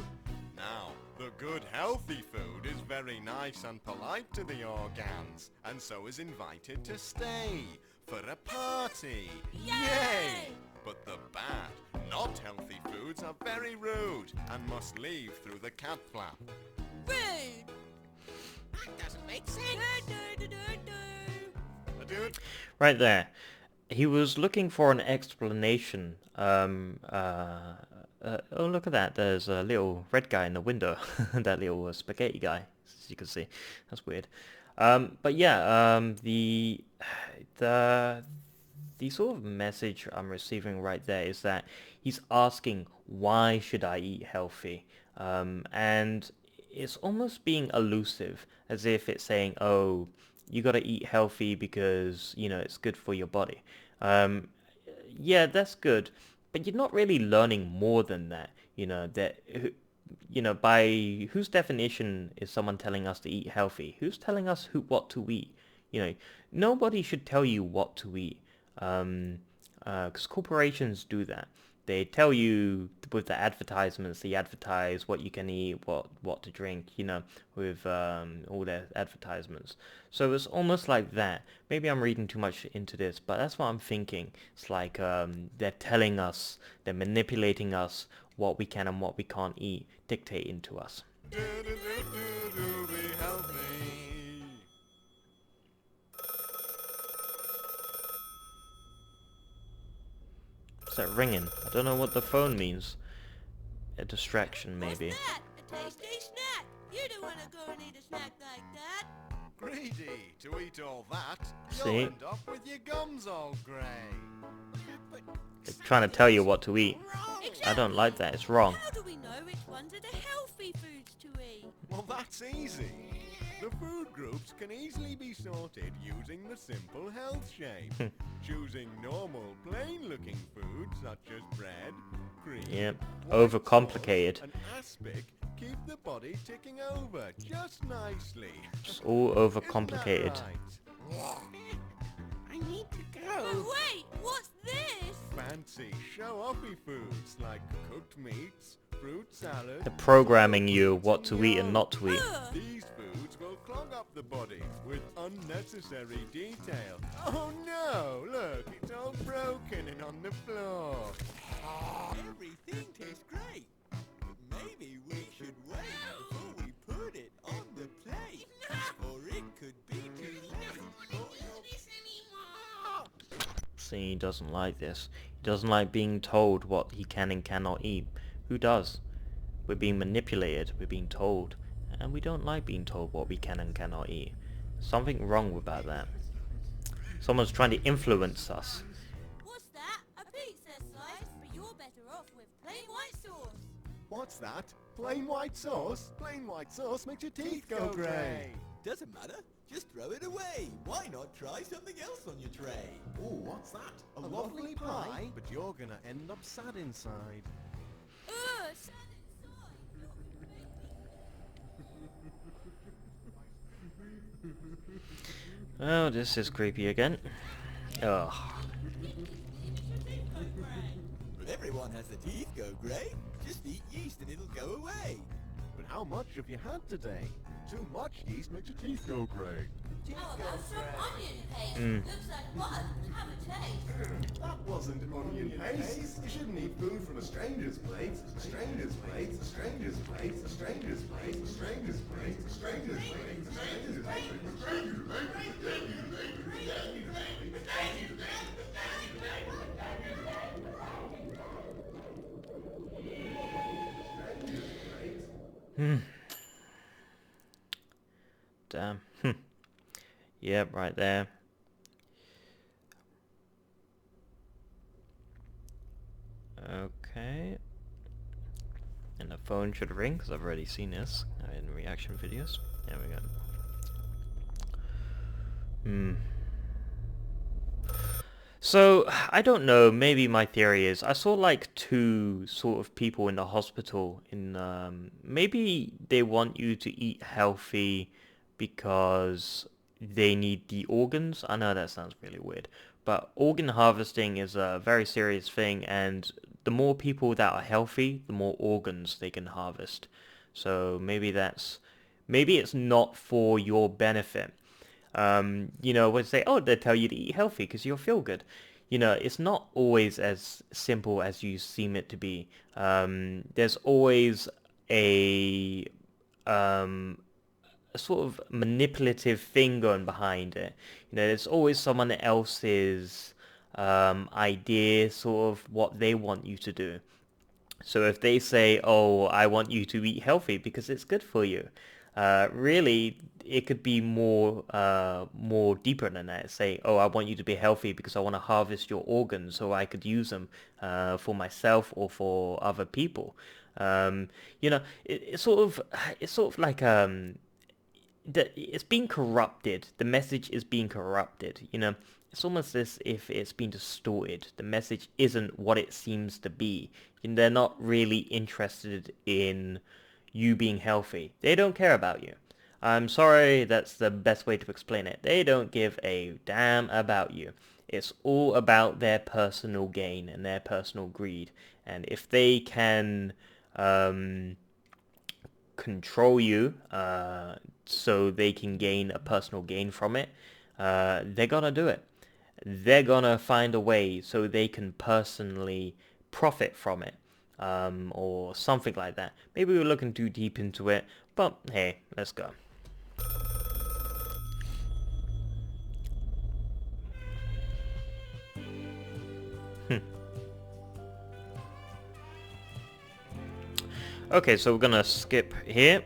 Now, the good healthy food is very nice and polite to the organs, and so is invited to stay for a party. Yay! But the bad, not healthy foods are very rude and must leave through the cat flap. Rude. That doesn't make sense. Do do do do do. Dude, Right there. He was looking for an explanation. Oh, look at that. There's a little red guy in the window. That little spaghetti guy, as you can see. That's weird. But yeah, the sort of message I'm receiving right there is that he's asking, why should I eat healthy? And it's almost being elusive, as if it's saying, oh, you gotta eat healthy because, you know, it's good for your body. Yeah, that's good, but you're not really learning more than that. You know, by whose definition is someone telling us to eat healthy? Who's telling us what to eat? You know, nobody should tell you what to eat. because corporations do that. They tell you with the advertisements, they advertise what you can eat, what to drink, you know, with all their advertisements. So it's almost like that. Maybe I'm reading too much into this, but that's what I'm thinking. It's like they're telling us, they're manipulating us, what we can and what we can't eat, dictating to us. Be healthy. What's that ringing? I don't know what the phone means. A distraction, maybe. What's that? A tasty snack. You don't want to go and eat a snack like that. Greedy to eat all that. See? You'll end up with your gums all grey. They're trying to tell you what to eat. I don't like that. It's wrong. How do we know which ones are the healthy foods to eat? Well, that's easy. The food groups can easily be sorted using the simple health shape. Choosing normal, plain-looking foods such as bread, cream, Yep. white Overcomplicated. sauce, and aspic keep the body ticking over just nicely. It's all overcomplicated. Isn't that right? I need to go. Oh, wait, what's this? Fancy show-offy foods like cooked meats, fruit salad. They're programming you what to eat and not to eat. Ugh. These foods will clog up the body with unnecessary detail. Oh no! Look, it's all broken and on the floor. Everything tastes great. But maybe we should wait before we put it on the plate. Or it could be too late. See, he doesn't like this. He doesn't like being told what he can and cannot eat. Who does? We're being manipulated. We're being told. And we don't like being told what we can and cannot eat. Something wrong about that. Someone's trying to influence us. What's that? A pizza slice? But you're better off with plain white sauce. What's that? Plain white sauce? Plain white sauce makes your teeth go grey. Doesn't matter. Just throw it away. Why not try something else on your tray? Oh, what's that? A lovely pie? But you're gonna end up sad inside. Ugh, sad Oh, this is creepy again. Ugh. If everyone has the teeth go grey, just eat yeast and it'll go away. But how much have you had today? Too much yeast makes your teeth go grey. Oh, that's some onion paste. Mm. Looks like butter. Have a taste. That wasn't onion paste. You shouldn't eat food from a stranger's plate. A stranger's plate. A stranger's plate. A stranger's plate. A stranger's plate. A stranger's plate. A stranger's plate. A stranger's Hmm. Damn. Yep, right there. Okay. And the phone should ring, because I've already seen this in reaction videos. There we go. So, I don't know, maybe my theory is, I saw like two sort of people in the hospital in, maybe they want you to eat healthy because they need the organs. I know that sounds really weird, but organ harvesting is a very serious thing, and the more people that are healthy, the more organs they can harvest. So maybe it's not for your benefit. You know, when they say, oh, they tell you to eat healthy because you'll feel good. You know, it's not always as simple as you seem it to be. There's always a sort of manipulative thing going behind it. You know, there's always someone else's idea, sort of what they want you to do. So if they say, oh, I want you to eat healthy because it's good for you, really, it could be more deeper than that. Say, oh, I want you to be healthy because I want to harvest your organs so I could use them for myself or for other people. You know, it's sort of like it's being corrupted. The message is being corrupted. You know, it's almost as if it's been distorted. The message isn't what it seems to be. And they're not really interested in you being healthy. They don't care about you. I'm sorry, that's the best way to explain it. They don't give a damn about you. It's all about their personal gain and their personal greed. And if they can control you so they can gain a personal gain from it, they're gonna do it. They're gonna find a way so they can personally profit from it, or something like that. Maybe we're looking too deep into it, but hey, let's go. Okay, so we're gonna skip here.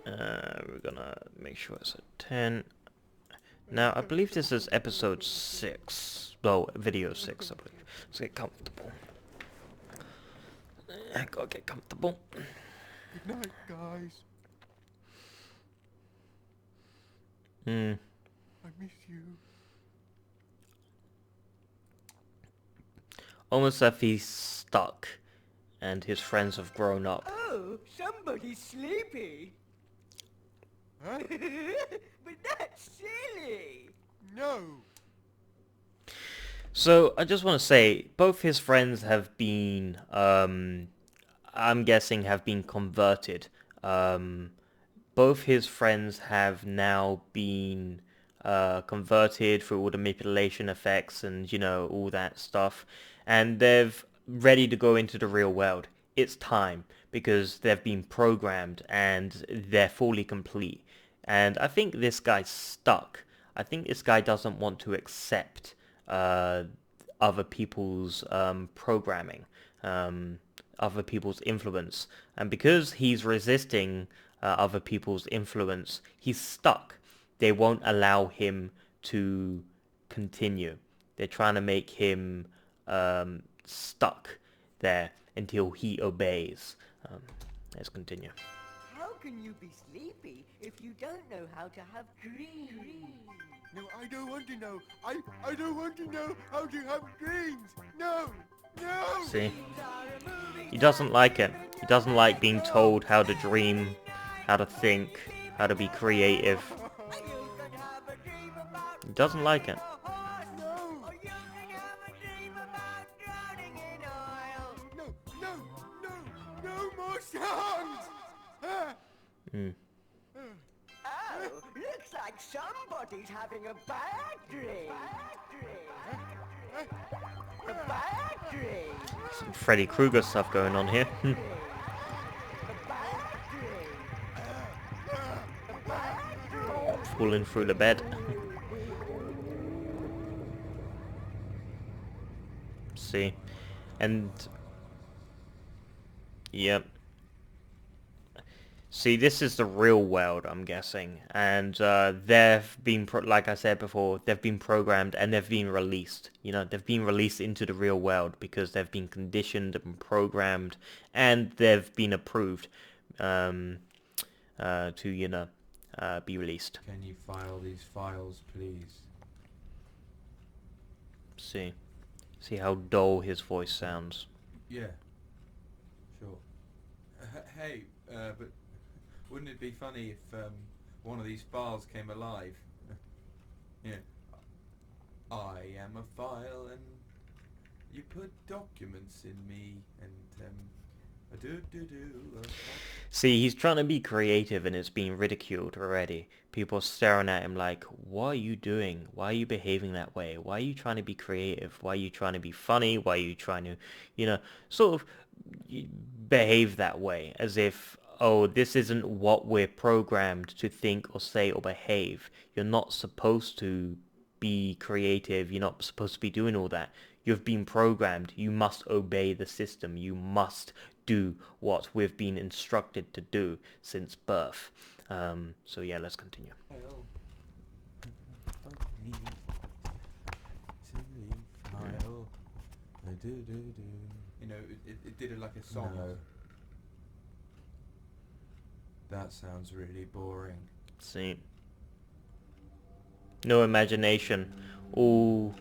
We're gonna make sure it's at 10. Now, I believe this is episode 6. Well, video 6, I believe. Let's get comfortable. I gotta get comfortable. Good night, guys. I miss you. Almost as if he's stuck and his friends have grown up. Oh, somebody's sleepy. Huh? But that's silly. No. So, I just want to say, both his friends have been, I'm guessing, have been converted. Both his friends have now been converted through all the manipulation effects and, you know, all that stuff. And they've ready to go into the real world. It's time, because they've been programmed and they're fully complete. And I think this guy's stuck. I think this guy doesn't want to accept other people's programming, other people's influence. And because he's resisting other people's influence, he's stuck. They won't allow him to continue. They're trying to make him stuck there until he obeys. Let's continue. How can you be sleepy if you don't know how to have dreams? No, I don't want to know. I don't want to know how to have dreams. No. No. See? He doesn't like it. He doesn't like being told how to dream, how to think, how to be creative. He doesn't like it. Oh, looks like somebody's having a bad dream. A bad dream. Some Freddy Krueger stuff going on here. Falling through the bed. See? And... yep. See, this is the real world, I'm guessing, and they've been, like I said before, they've been programmed and they've been released. You know, they've been released into the real world because they've been conditioned and programmed, and they've been approved to, you know, be released. Can you file these files, please? See how dull his voice sounds. Yeah. Sure. Hey, but wouldn't it be funny if one of these files came alive? Yeah. I am a file and you put documents in me and See, he's trying to be creative and it's being ridiculed already. People are staring at him like, what are you doing? Why are you behaving that way? Why are you trying to be creative? Why are you trying to be funny? Why are you trying to, you know, sort of behave that way as if, oh, this isn't what we're programmed to think or say or behave. You're not supposed to be creative. You're not supposed to be doing all that. You've been programmed. You must obey the system. You must do what we've been instructed to do since birth. So yeah, let's continue. You know, it did it like a song. No. That sounds really boring. See, no imagination. All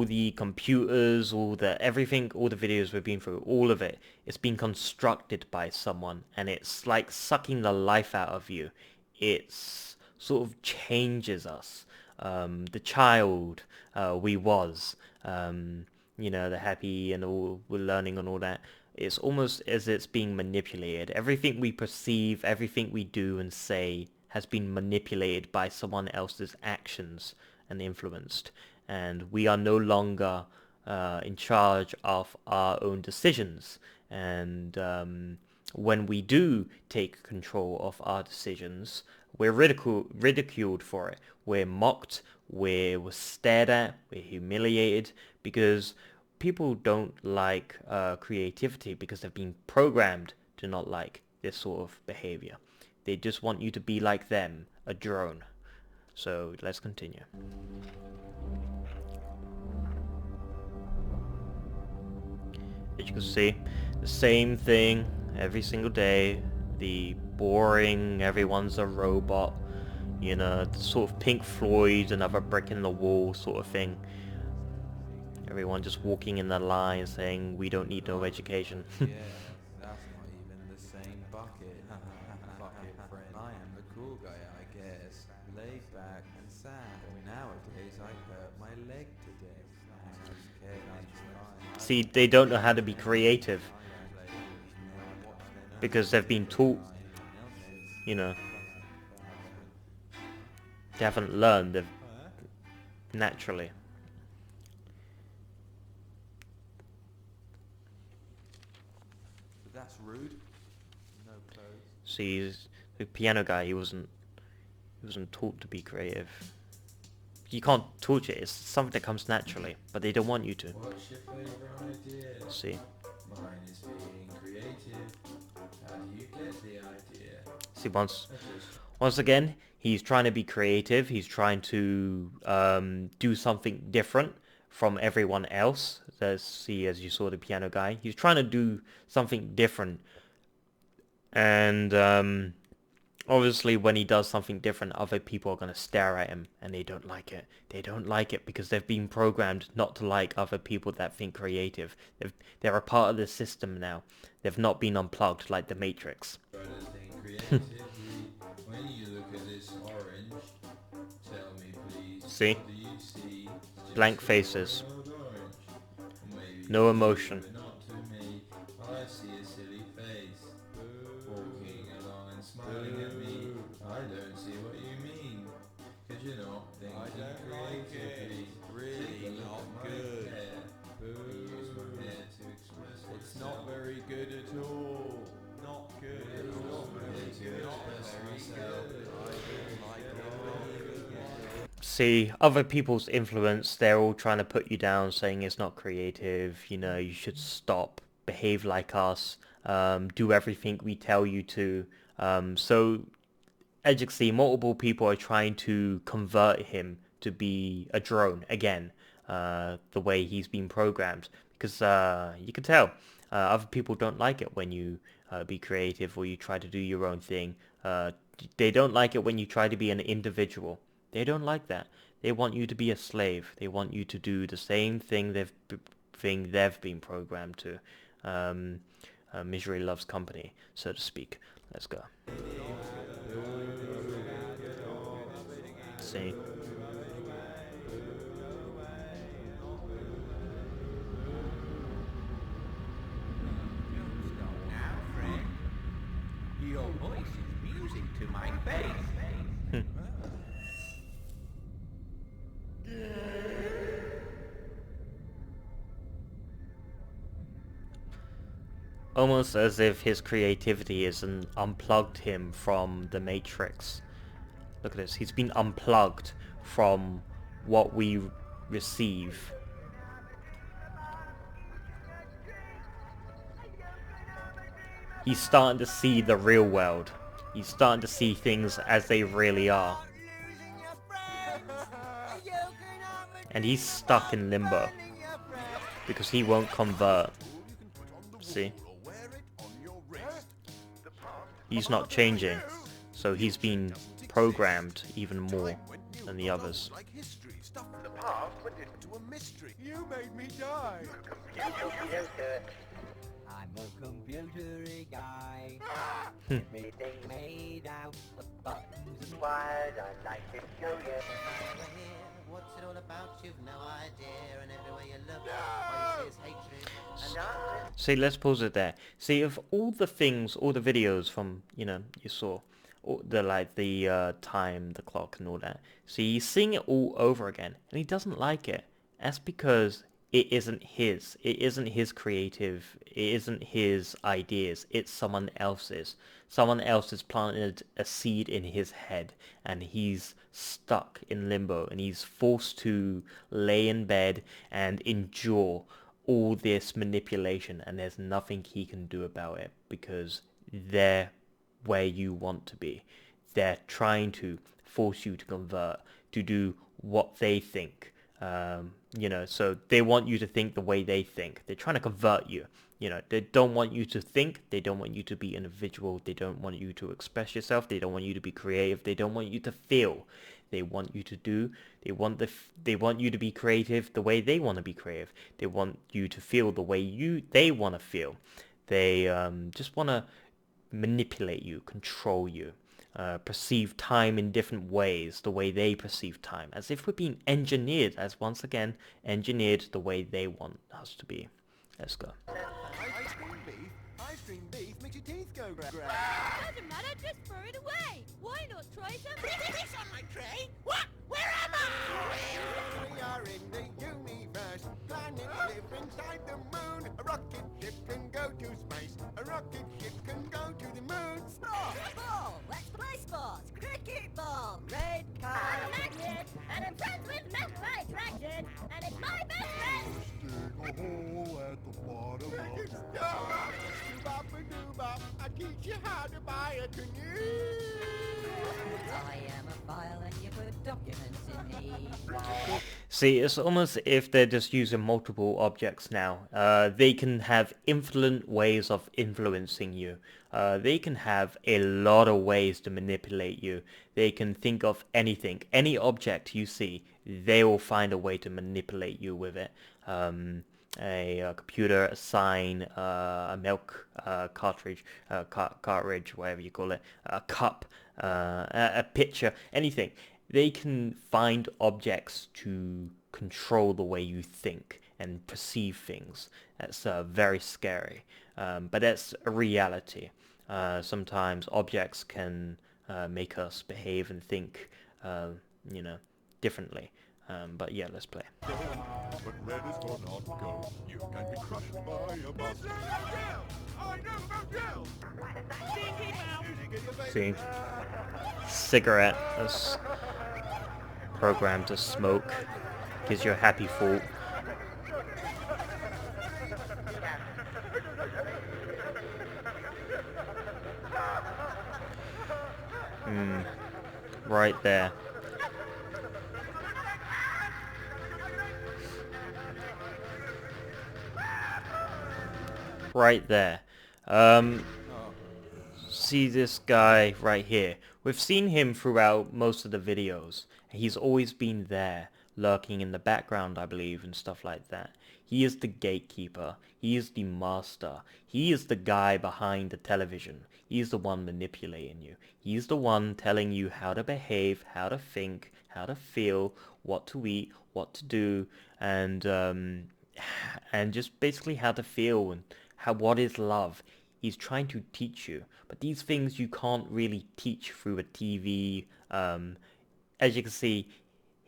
the computers, all the everything, all the videos we've been through, all of it, it's been constructed by someone, and it's like sucking the life out of you. It's sort of changes us. the child we was, you know, the happy and all, we're learning and all that. It's almost as it's being manipulated. Everything we perceive, everything we do and say has been manipulated by someone else's actions and influenced. And we are no longer in charge of our own decisions. And when we do take control of our decisions, we're ridiculed for it. We're mocked, we're stared at, we're humiliated, because people don't like creativity because they've been programmed to not like this sort of behavior. They just want you to be like them, a drone. So let's continue. As you can see, the same thing every single day. The boring, everyone's a robot, you know, the sort of Pink Floyd, another brick in the wall sort of thing. Everyone just walking in the line saying, we don't need no education. Yeah, that's not even the same bucket. Bucket friend. I am the cool guy, I guess. Laid back and sad. Nowadays I hurt my leg today. I'm scared I try. See, they don't know how to be creative because they've been taught, you know, they haven't learned naturally. That's rude. No clothes. See, the piano guy, he wasn't taught to be creative. You can't teach it, it's something that comes naturally, but they don't want you to. What's your favorite idea? See. Mine is being creative. How do you get the idea? See, once again, he's trying to be creative. He's trying to do something different from everyone else. See, as you saw the piano guy, he's trying to do something different. And obviously, when he does something different, other people are going to stare at him, and they don't like it. They don't like it because they've been programmed not to like other people that think creative. They're a part of the system now. They've not been unplugged like the Matrix. When you look at this orange, tell me please, See? what do you see? Blank faces. Maybe No emotion. not to me. I see a silly face. Walking along and smiling at me. I don't see what you mean. Cause you're not thinking creatively. Really not good. Use my hair to express it's not very good at all. Not good. It's not very good. Not very good. See, other people's influence, they're all trying to put you down, saying it's not creative, you know, you should stop, behave like us, do everything we tell you to. So, as you can see, multiple people are trying to convert him to be a drone again, the way he's been programmed. Because you can tell, other people don't like it when you be creative or you try to do your own thing. They don't like it when you try to be an individual. They don't like that. They want you to be a slave. They want you to do the same thing they've been programmed to. Misery loves company, so to speak. Let's go. See. Now, friend, your voice is music to my face. Almost as if his creativity has unplugged him from the Matrix. Look at this, he's been unplugged from what we receive. He's starting to see the real world. He's starting to see things as they really are. And he's stuck in limbo because he won't convert. See? He's not changing, so he's been programmed even more than the others. The past went into a mystery. You made me die. I'm a computery guy. Everything made out of buttons and wires, I'd like to show you. If I were here, what's it all about? You've no idea, and everywhere you look, all you see is hatred and darkness. See, let's pause it there. See, of all the things, all the videos from, you know, you saw, all the like the time, the clock and all that. See, he's seeing it all over again, and he doesn't like it. That's because it isn't his. It isn't his creative. It isn't his ideas. It's someone else's. Someone else has planted a seed in his head, and he's stuck in limbo, and he's forced to lay in bed and endure all this manipulation, and there's nothing he can do about it because they're where you want to be. They're trying to force you to convert, to do what they think. You know, so they want you to think the way they think. They're trying to convert you. You know, they don't want you to think. They don't want you to be individual. They don't want you to express yourself. They don't want you to be creative. They don't want you to feel. They want you to do. They want you to be creative the way they want to be creative. They want you to feel the way they want to feel. They just want to manipulate you, control you. Perceive time in different ways, the way they perceive time, as if we're being engineered, as once again, engineered the way they want us to be. Let's go. Ice cream beef makes your teeth go gra. Doesn't matter, just throw it away. Why not try some? It's on my tray. What? Where am I? We are in the universe. Planets live inside the moon. A rocket ship can go to space. A rocket ship can go to the moon. Ball. Let's play sports. Cricket ball. Red card. I'm Magnet, and I'm friends with Matt by attraction, and it's my best friend. Dig a hole at the bottom of the Doobop-a-doobop, I teach you how to buy a canoe. I am a file and you put documents in me. See, it's almost as if they're just using multiple objects now. They can have infinite ways of influencing you. They can have a lot of ways to manipulate you. They can think of anything. Any object you see, they will find a way to manipulate you with it. A computer, a sign, a milk cartridge, whatever you call it, a cup, a picture, anything. They can find objects to control the way you think and perceive things. That's very scary, but that's a reality. Sometimes objects can make us behave and think, you know, differently. But yeah, let's play. But red is for not go. You can be crushed by a bus. I know about you! See, cigarette that's programmed to smoke gives you a happy thought. Right there. Right there. See this guy right here. We've seen him throughout most of the videos. He's always been there, lurking in the background, I believe, and stuff like that. He is the gatekeeper. He is the master. He is the guy behind the television. He's the one manipulating you. He's the one telling you how to behave, how to think, how to feel, what to eat, what to do, and just basically how to feel and what is love. He's trying to teach you, but these things you can't really teach through a TV. As you can see,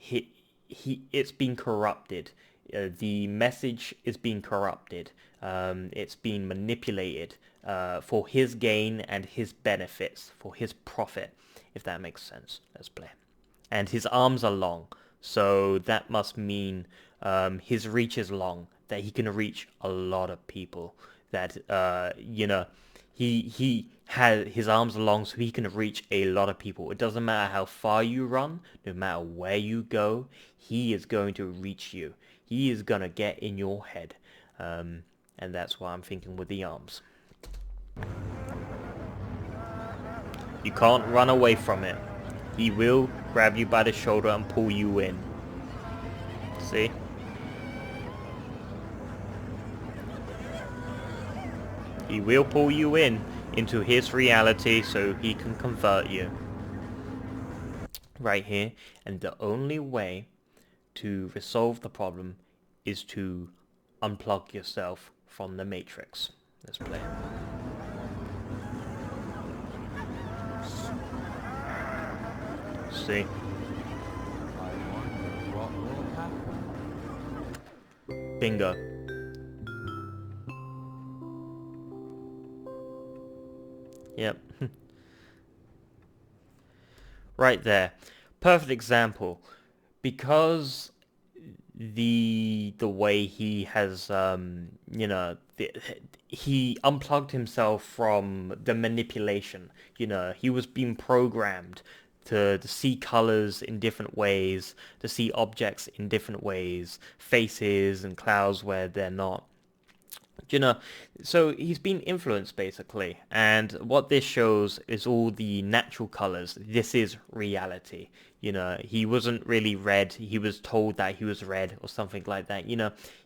it's been corrupted. The message is being corrupted. It's being manipulated for his gain and his benefits, for his profit, if that makes sense. Let's play. And his arms are long, so that must mean his reach is long, that he can reach a lot of people. That you know, he has his arms are long, so he can reach a lot of people. It doesn't matter how far you run, no matter where you go, he is going to reach you. He is gonna get in your head, and that's why I'm thinking with the arms. You can't run away from it. He will grab you by the shoulder and pull you in. See? He will pull you into his reality so he can convert you. right here, and the only way to resolve the problem is to unplug yourself from the matrix. Let's play. See? I wonder what will happen. Bingo. Yep. Right there. Perfect example. Because the way he has he unplugged himself from the manipulation. He was being programmed to see colors in different ways, to see objects in different ways, faces and clouds where they're not. So he's been influenced basically, and what this shows is all the natural colors. This is reality. He wasn't really red. He was told that he was red or something like that.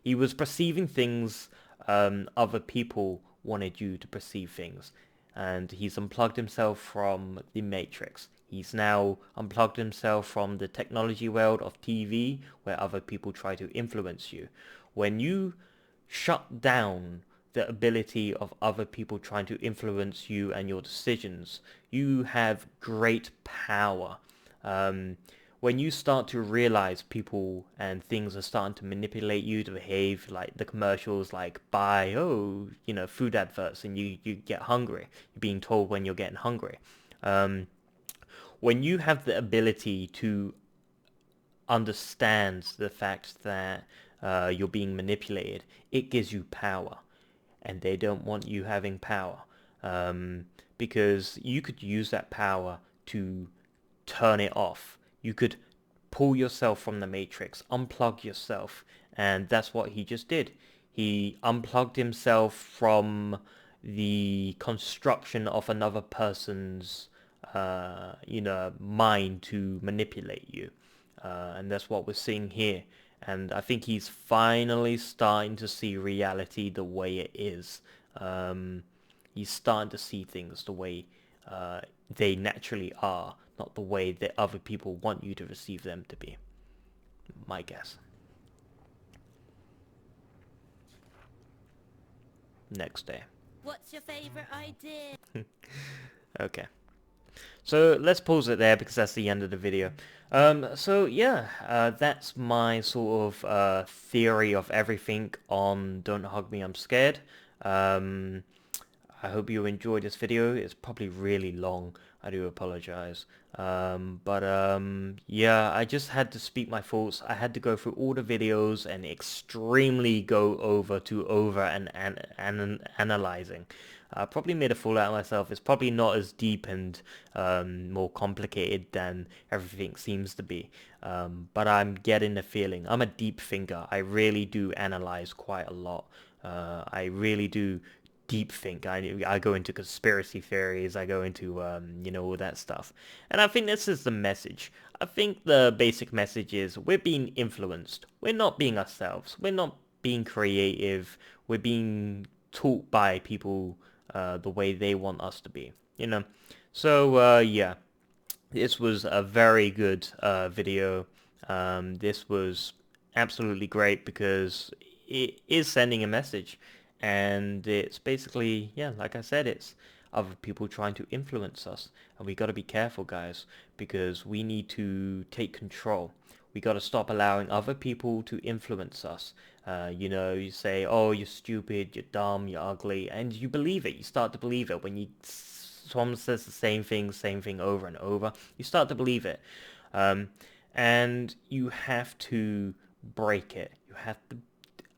He was perceiving things other people wanted you to perceive things, and he's unplugged himself from the matrix. He's now unplugged himself from the technology world of TV, where other people try to influence you. When you shut down the ability of other people trying to influence you and your decisions, you have great power. When you start to realize people and things are starting to manipulate you to behave like the commercials, like buy, food adverts, and you get hungry. You're being told when you're getting hungry. When you have the ability to understand the fact that you're being manipulated, it gives you power, and they don't want you having power, because you could use that power to turn it off. You could pull yourself from the matrix, unplug yourself, and that's what he just did. He unplugged himself from the construction of another person's mind to manipulate you, and that's what we're seeing here. And I think he's finally starting to see reality the way it is. He's starting to see things the way they naturally are, not the way that other people want you to receive them to be. My guess. Next day. What's your favorite idea? Okay. So let's pause it there because that's the end of the video. That's my sort of theory of everything on Don't Hug Me, I'm Scared. I hope you enjoyed this video. It's probably really long. I do apologize. I just had to speak my thoughts. I had to go through all the videos and extremely go over and analyzing. I probably made a fool out of myself. It's probably not as deep and more complicated than everything seems to be. But I'm getting the feeling. I'm a deep thinker. I really do analyze quite a lot. I really do deep think. I go into conspiracy theories. I go into, all that stuff. And I think this is the message. I think the basic message is we're being influenced. We're not being ourselves. We're not being creative. We're being taught by people the way they want us to be, So, this was a very good video. This was absolutely great because it is sending a message, and it's basically, like I said, it's other people trying to influence us, and we got to be careful, guys, because we need to take control. We got to stop allowing other people to influence us. You say, oh, you're stupid, you're dumb, you're ugly, and you believe it. You start to believe it. When someone says the same thing over and over, you start to believe it. And you have to break it. You have to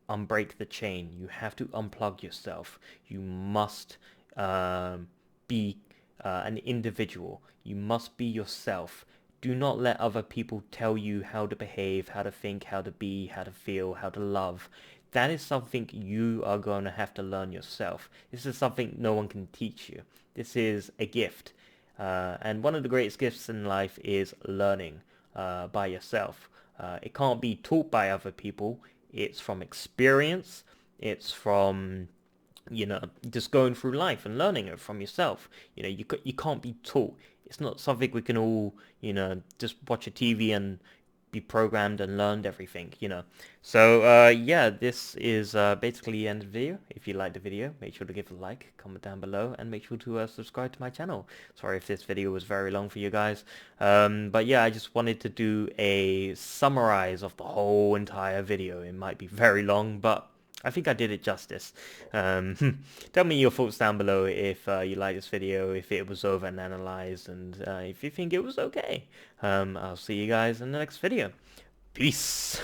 unbreak the chain. You have to unplug yourself. You must be an individual. You must be yourself. Do not let other people tell you how to behave, how to think, how to be, how to feel, how to love. That is something you are going to have to learn yourself. This is something no one can teach you. This is a gift. And one of the greatest gifts in life is learning by yourself. It can't be taught by other people. It's from experience. It's from, just going through life and learning it from yourself. You can't be taught. It's not something we can all, you know, just watch a TV and be programmed and learned everything, you know. So yeah, this is basically the end of the video. If you liked the video, make sure to give a like, comment down below, and make sure to subscribe to my channel. Sorry if this video was very long for you guys, but yeah, I just wanted to do a summarize of the whole entire video. It might be very long, but I think I did it justice. Tell me your thoughts down below if you like this video, if it was over and analyzed, and if you think it was okay. I'll see you guys in the next video. Peace.